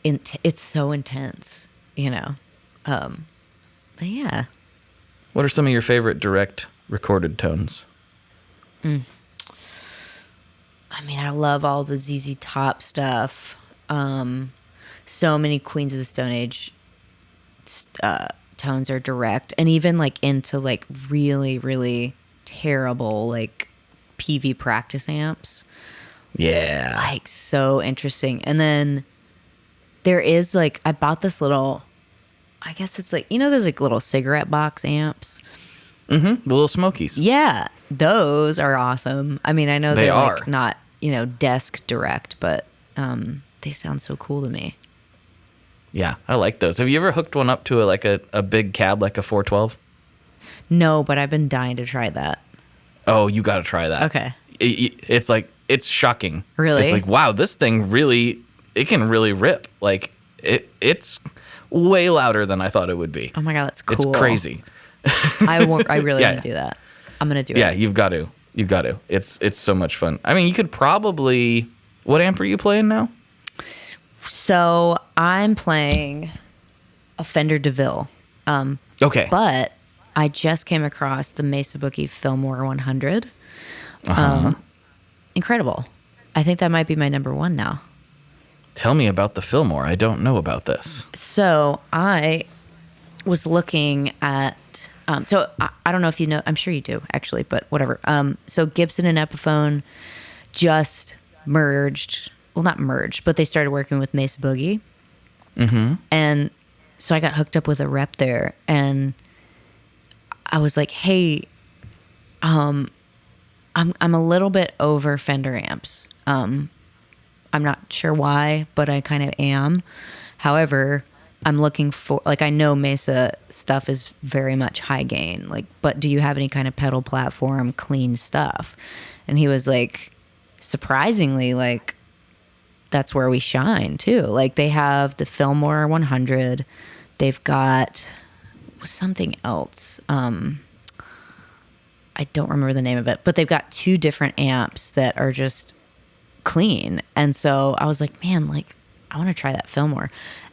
it's so intense, you know? But yeah.
What are some of your favorite direct recorded tones?
I mean, I love all the ZZ Top stuff. So many Queens of the Stone Age tones are direct, and even like into like really, really terrible like PV practice amps.
Yeah.
Like so interesting. And then there is like, I bought this little, I guess it's like, you know, those like little cigarette box amps.
Mm-hmm. The little Smokies.
Yeah, those are awesome. I mean, I know they're
are.
like not, you know, desk direct, but they sound so cool to me.
Yeah, I like those. Have you ever hooked one up to a big cab like a 412?
No, but I've been dying to try that.
Oh, you got to try that.
Okay.
It's like, it's shocking.
Really?
It's like, wow, this thing really, it can really rip. Like, it's way louder than I thought it would be.
Oh my God, that's cool.
It's crazy.
I really
Yeah.
want to do that. I'm going to do
Yeah,
it.
you've got to. You've got to. It's so much fun. I mean, you could probably... What amp are you playing now?
So I'm playing a Fender DeVille.
Okay.
But I just came across the Mesa Boogie Fillmore 100. Incredible. I think that might be my number one now.
Tell me about the Fillmore. I don't know about this.
So I was looking at, I don't know if you know, I'm sure you do actually, but whatever. So Gibson and Epiphone just merged. Well, not merged, but they started working with Mesa Boogie. And so I got hooked up with a rep there, and I was like, hey, I'm a little bit over Fender amps. I'm not sure why, but I kind of am. However, I'm looking for, like, I know Mesa stuff is very much high gain, like, but do you have any kind of pedal platform, clean stuff? And he was like, surprisingly, like, that's where we shine too. Like, they have the Fillmore 100. They've got something else. I don't remember the name of it, but they've got 2 different amps that are just clean. And so I was like, man, like, I want to try that Fillmore.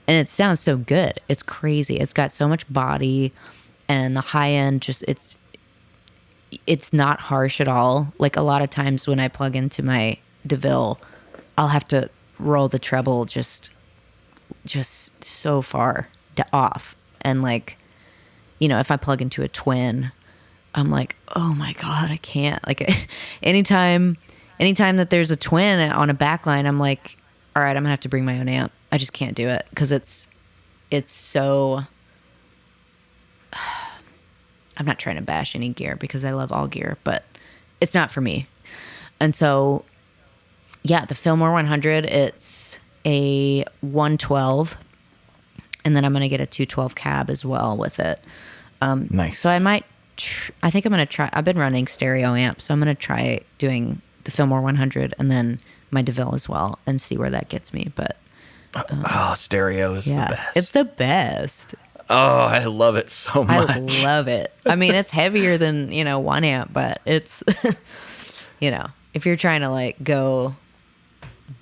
And it sounds so good. It's crazy. It's got so much body, and the high end just, it's not harsh at all. Like, a lot of times when I plug into my DeVille, I'll have to roll the treble just so far off. And, like, you know, if I plug into a twin, I'm like, oh my God, I can't. Like, anytime that there's a twin on a backline, I'm like, all right, I'm gonna have to bring my own amp. I just can't do it because it's so. I'm not trying to bash any gear because I love all gear, but it's not for me. And so, yeah, the Fillmore 100, it's a 112, and then I'm gonna get a 212 cab as well with it.
Nice.
So I might. I think I'm gonna try. I've been running stereo amps, so I'm gonna try doing the Fillmore 100 and then my DeVille as well, and see where that gets me. But
stereo is the best.
It's the best.
Oh, I love it so much.
I love it. I mean, it's heavier than, one amp, but it's, if you're trying to, like, go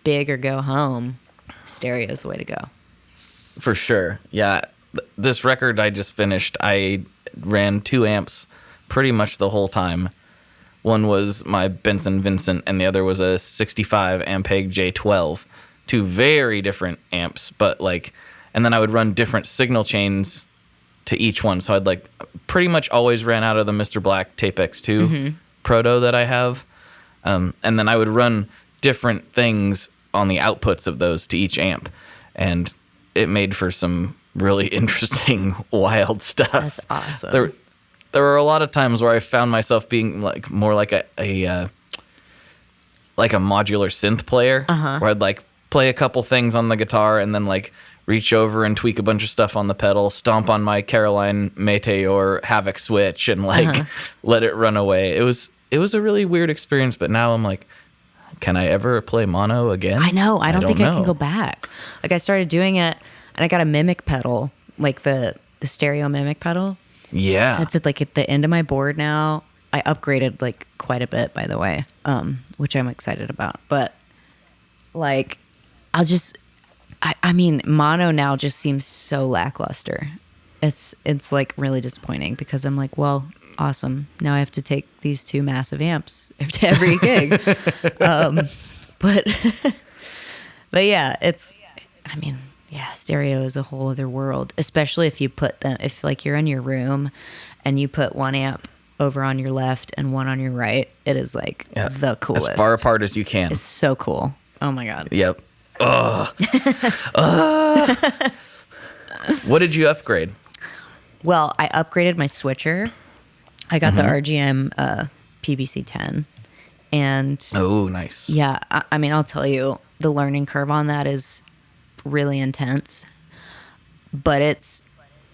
big or go home, stereo is the way to go.
For sure. Yeah. This record I just finished, I ran 2 amps pretty much the whole time. One was my Benson Vincent, and the other was a 65 Ampeg J12. 2 very different amps, but, like, and then I would run different signal chains to each one. So I'd, like, pretty much always ran out of the Mr. Black Tape X2 Proto that I have. And then I would run different things on the outputs of those to each amp. And it made for some really interesting, wild stuff.
That's awesome.
There were a lot of times where I found myself being, like, more like a modular synth player, where I'd, like, play a couple things on the guitar and then, like, reach over and tweak a bunch of stuff on the pedal, stomp on my Caroline Meteor Havoc switch, and, like, let it run away. It was a really weird experience, but now I'm like, can I ever play mono again?
I know. I don't think I can go back. Like, I started doing it, and I got a mimic pedal, like the stereo mimic pedal.
Yeah.
It's at the end of my board now. I upgraded, like, quite a bit, by the way, which I'm excited about. But, like, I mean, mono now just seems so lackluster. It's like really disappointing because I'm like, well, awesome. Now I have to take these 2 massive amps to every gig. But yeah, stereo is a whole other world, especially if you put them, if, like, you're in your room and you put 1 amp over on your left and 1 on your right, it is, like, the coolest.
As far apart as you can.
It's so cool. Oh my God.
Yep. What did you upgrade?
Well, I upgraded my switcher. I got the RGM PBC 10. And
oh, nice.
Yeah, I mean, I'll tell you, the learning curve on that is really intense, but it's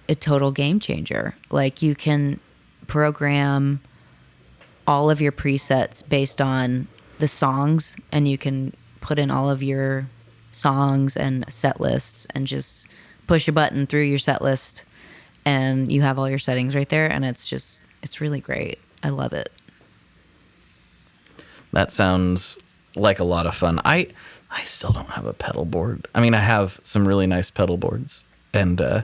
a total game changer. Like, you can program all of your presets based on the songs, and you can put in all of your songs and set lists and just push a button through your set list, and you have all your settings right there, and it's really great. I love it.
That sounds like a lot of fun. I still don't have a pedal board. I mean, I have some really nice pedal boards, and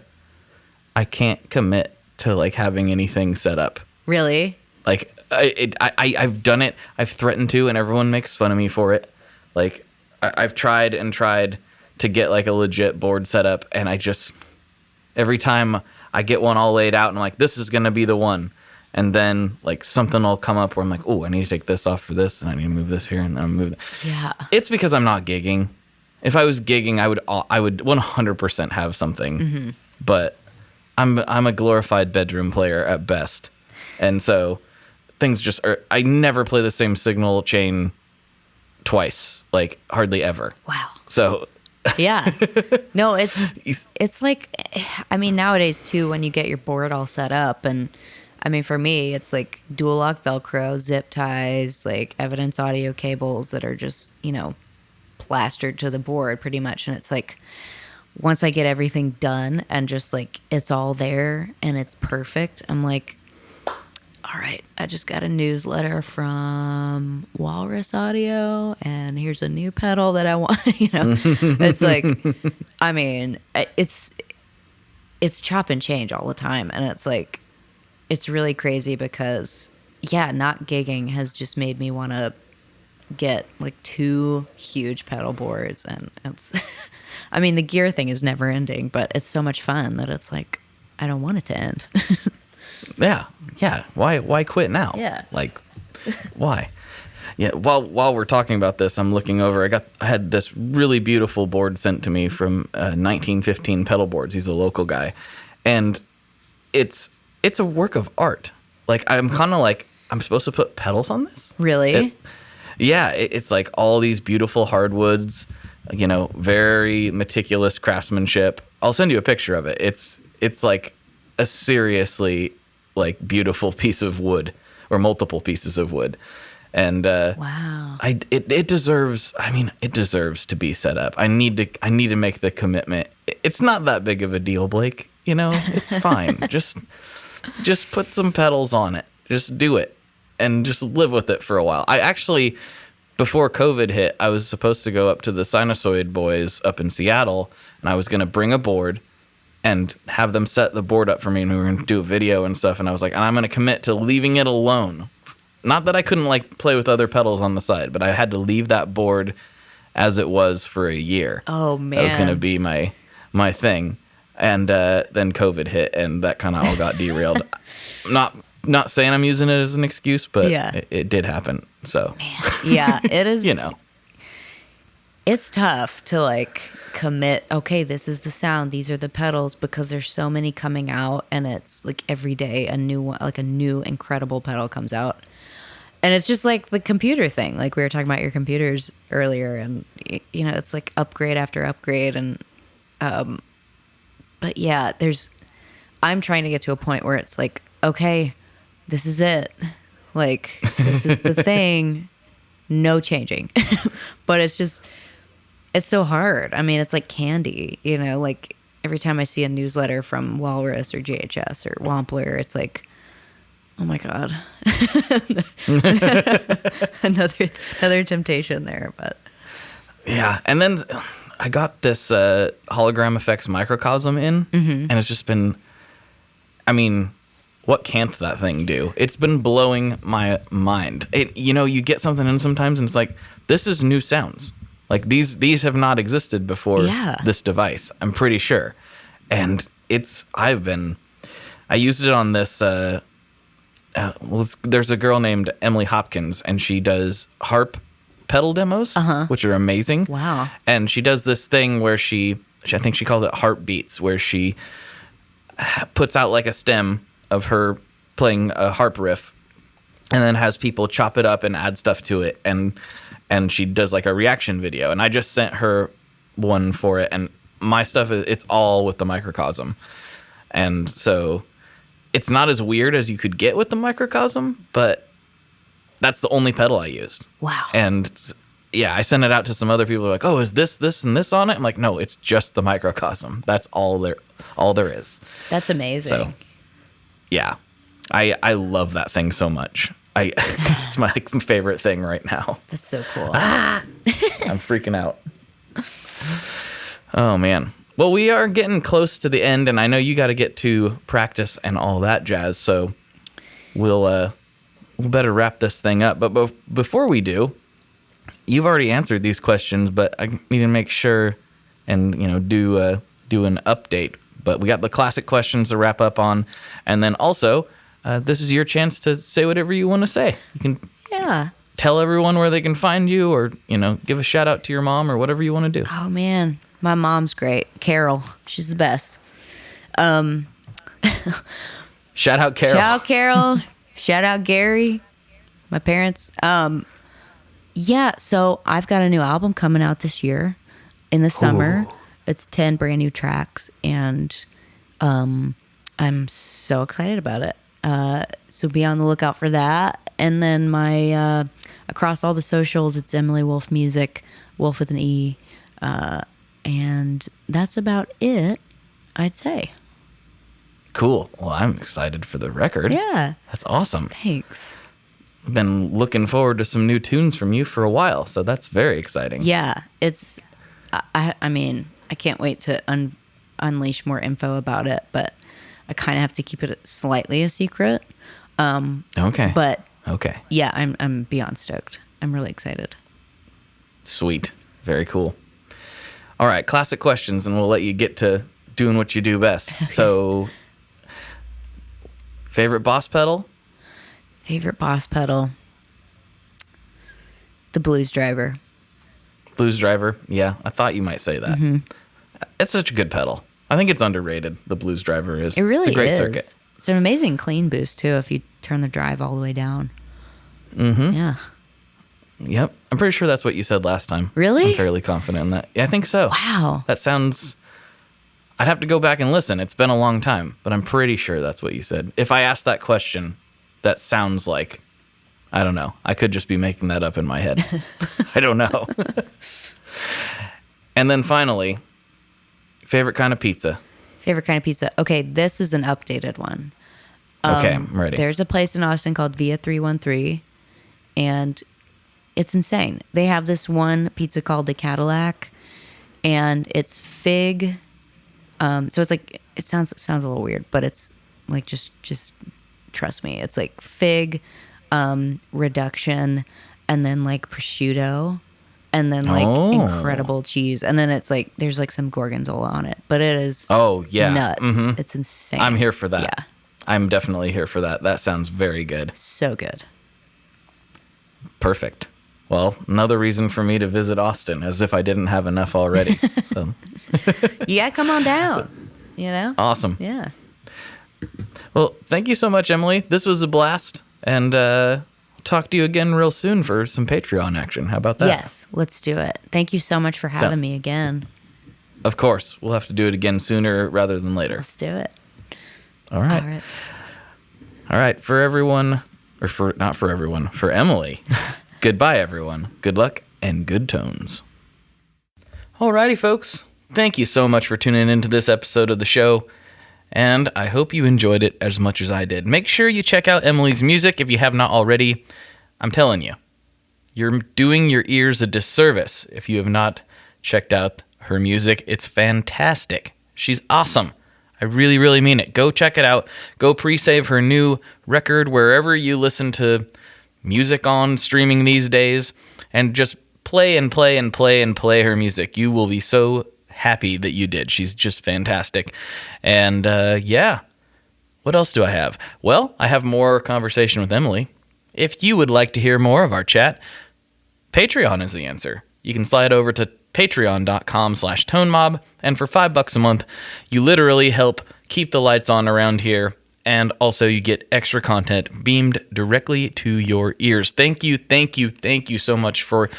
I can't commit to like having anything set up.
Really?
Like I've done it. I've threatened to, and everyone makes fun of me for it. Like I've tried and tried to get like a legit board set up, and I just every time I get one all laid out, and I'm like, this is gonna be the one, and then like something will come up where I'm like, oh, I need to take this off for this, and I need to move this here, and then move that.
Yeah.
It's because I'm not gigging. If I was gigging, I would 100% have something, but I'm a glorified bedroom player at best, and so things just are. I never play the same signal chain twice, like hardly ever.
Wow.
So
yeah. No, it's like, I mean, nowadays too, when you get your board all set up, and I mean, for me, it's like dual lock Velcro, zip ties, like evidence audio cables that are just, plastered to the board pretty much. And it's like, once I get everything done and just like, it's all there and it's perfect, I'm like, all right, I just got a newsletter from Walrus Audio, and here's a new pedal that I want. It's like, I mean, it's chop and change all the time, and it's like, it's really crazy because, yeah, not gigging has just made me want to get like 2 huge pedal boards, and it's, I mean, the gear thing is never ending, but it's so much fun that it's like, I don't want it to end.
Yeah. Why quit now?
Yeah.
Like, why? Yeah. While we're talking about this, I'm looking over. I had this really beautiful board sent to me from 1915 Pedal Boards. He's a local guy, and it's a work of art. Like, I'm kind of like, I'm supposed to put pedals on this?
Really?
It's like all these beautiful hardwoods, very meticulous craftsmanship. I'll send you a picture of it. It's like a seriously like beautiful piece of wood, or multiple pieces of wood, and
wow,
it deserves. I mean, it deserves to be set up. I need to make the commitment. It's not that big of a deal, Blake. It's fine. just put some pedals on it. Just do it, and just live with it for a while. I actually, before COVID hit, I was supposed to go up to the Sinusoid Boys up in Seattle, and I was going to bring a board and have them set the board up for me, and we were going to do a video and stuff, and I was like, and I'm going to commit to leaving it alone. Not that I couldn't like play with other pedals on the side, but I had to leave that board as it was for a year.
Oh man.
That was going to be my thing. And then COVID hit, and that kind of all got derailed. Not saying I'm using it as an excuse, but
yeah.
it did happen. So
man. Yeah, it is. It's tough to like commit, okay, this is the sound, these are the pedals, because there's so many coming out, and it's like every day a new one, like a new incredible pedal comes out. And it's just like the computer thing, like we were talking about your computers earlier, and it's like upgrade after upgrade, and but yeah, I'm trying to get to a point where it's like, okay, this is it, like this is the thing, no changing. But it's so hard. I mean, it's like candy, like every time I see a newsletter from Walrus or JHS or Wampler, it's like, oh my God. another temptation there, but.
Yeah. And then I got this Hologram Effects Microcosm in, and it's just been, I mean, what can't that thing do? It's been blowing my mind. You get something in sometimes, and it's like, this is new sounds. Like these have not existed before this device, I'm pretty sure. And I used it on this, there's a girl named Emily Hopkins, and she does harp pedal demos, which are amazing.
Wow.
And she does this thing where I think she calls it harp beats, where she puts out like a stem of her playing a harp riff, and then has people chop it up and add stuff to it, and she does like a reaction video. And I just sent her one for it, and my stuff, it's all with the microcosm. And so it's not as weird as you could get with the microcosm, but that's the only pedal I used.
Wow.
And yeah, I sent it out to some other people. Like, oh, is this and this on it? I'm like, no, it's just the microcosm. That's all there is.
That's amazing.
So yeah, I love that thing so much. It's my favorite thing right now.
That's so cool.
I'm freaking out. Oh man. Well, we are getting close to the end, and I know you got to get to practice and all that jazz, so we'll better wrap this thing up. But before we do, you've already answered these questions, but I need to make sure and do an update. But we got the classic questions to wrap up on, and then also this is your chance to say whatever you want to say. You can tell everyone where they can find you, or give a shout out to your mom, or whatever you want to do.
Oh man, my mom's great. Carol, she's the best.
Shout out Carol.
Shout out Carol. Shout out Gary, my parents. So I've got a new album coming out this year in the summer. Ooh. It's 10 brand new tracks, and I'm so excited about it. So be on the lookout for that. And then my across all the socials, it's Emily Wolfe Music, Wolfe with an E. And that's about it, I'd say.
Cool. Well, I'm excited for the record.
Yeah.
That's awesome.
Thanks.
I've been looking forward to some new tunes from you for a while, so that's very exciting.
Yeah. It's, I mean, I can't wait to unleash more info about it, but I kind of have to keep it slightly a secret.
Okay.
But
okay.
Yeah, I'm beyond stoked. I'm really excited.
Sweet. Very cool. All right, classic questions, and we'll let you get to doing what you do best. Okay. So, favorite Boss pedal?
Favorite Boss pedal? The Blues Driver.
Blues Driver? Yeah, I thought you might say that. Mm-hmm. It's such a good pedal. I think it's underrated, the Blues Driver is.
It really
it's a great
is.
Circuit.
It's an amazing clean boost, too, if you turn the drive all the way down.
Mm-hmm.
Yeah.
Yep. I'm pretty sure that's what you said last time.
Really?
I'm fairly confident in that. Yeah, I think so.
Wow.
That sounds... I'd have to go back and listen. It's been a long time, but I'm pretty sure that's what you said. If I asked that question, that sounds like... I don't know. I could just be making that up in my head. I don't know. And then finally, favorite kind of pizza.
Favorite kind of pizza. Okay, this is an updated one.
Okay, I'm ready.
There's a place in Austin called Via 313, and it's insane. They have this one pizza called the Cadillac, and it's fig. So it's like, it sounds a little weird, but it's like just trust me. It's like fig, reduction, and then like prosciutto, and then like incredible cheese, and then it's like there's like some gorgonzola on it, but it is nuts. Mm-hmm. It's insane.
I'm here for that.
Yeah,
I'm definitely here for that. That sounds very good.
So good.
Perfect. Well, another reason for me to visit Austin, as if I didn't have enough already. So.
You gotta come on down.
Awesome.
Yeah.
Well, thank you so much, Emily. This was a blast, and talk to you again real soon for some Patreon action. How about that?
Yes, let's do it. Thank you so much for having me again.
Of course. We'll have to do it again sooner rather than later.
Let's do it.
All right. All right. For everyone, or not for everyone, for Emily, goodbye, everyone. Good luck and good tones. Alrighty, folks. Thank you so much for tuning into this episode of the show, and I hope you enjoyed it as much as I did. Make sure you check out Emily's music if you have not already. I'm telling you, you're doing your ears a disservice if you have not checked out her music. It's fantastic. She's awesome. I really, really mean it. Go check it out. Go pre-save her new record wherever you listen to music on streaming these days, and just play and play and play and play her music. You will be so happy that you did. She's just fantastic. And what else do I have? Well, I have more conversation with Emily. If you would like to hear more of our chat, Patreon is the answer. You can slide over to patreon.com/tonemob, and for $5 a month, you literally help keep the lights on around here, and also you get extra content beamed directly to your ears. Thank you so much for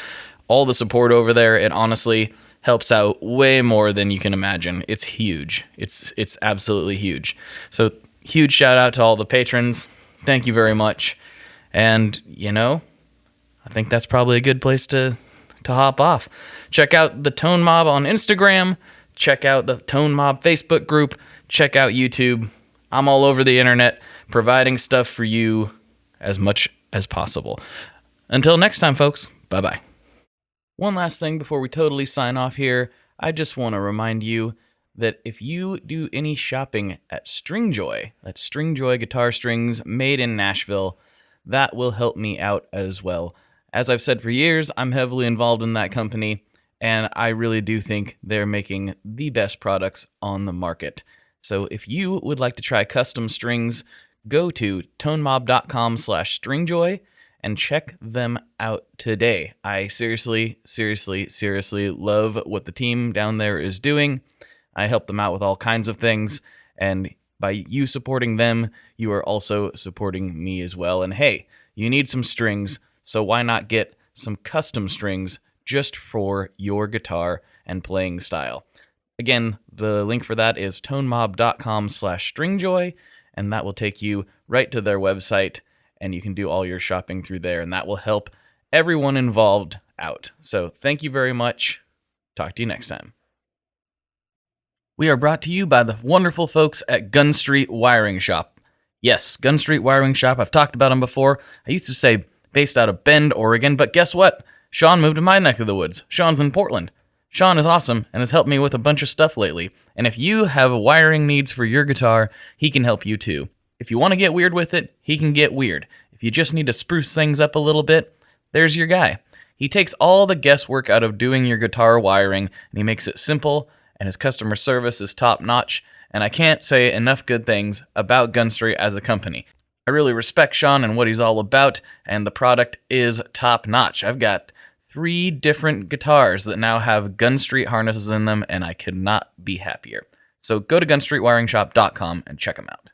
all the support over there. It honestly helps out way more than you can imagine. It's huge. It's absolutely huge. So huge shout out to all the patrons. Thank you very much. And, I think that's probably a good place to hop off. Check out the Tone Mob on Instagram. Check out the Tone Mob Facebook group. Check out YouTube. I'm all over the internet providing stuff for you as much as possible. Until next time, folks. Bye-bye. One last thing before we totally sign off here. I just want to remind you that if you do any shopping at Stringjoy, that's Stringjoy guitar strings made in Nashville, that will help me out as well. As I've said for years, I'm heavily involved in that company, and I really do think they're making the best products on the market. So if you would like to try custom strings, go to tonemob.com/stringjoy and check them out today. I seriously love what the team down there is doing. I help them out with all kinds of things, and by you supporting them, you are also supporting me as well. And hey, you need some strings, so why not get some custom strings just for your guitar and playing style? Again, the link for that is tonemob.com/stringjoy, and that will take you right to their website, and you can do all your shopping through there, and that will help everyone involved out. So thank you very much. Talk to you next time. We are brought to you by the wonderful folks at Gun Street Wiring Shop. Yes, Gun Street Wiring Shop. I've talked about them before. I used to say based out of Bend, Oregon, but guess what? Sean moved to my neck of the woods. Sean's in Portland. Sean is awesome and has helped me with a bunch of stuff lately. And if you have wiring needs for your guitar, he can help you too. If you want to get weird with it, he can get weird. If you just need to spruce things up a little bit, there's your guy. He takes all the guesswork out of doing your guitar wiring, and he makes it simple, and his customer service is top-notch, and I can't say enough good things about Gun Street as a company. I really respect Sean and what he's all about, and the product is top-notch. I've got 3 different guitars that now have Gun Street harnesses in them, and I could not be happier. So go to gunstreetwiringshop.com and check them out.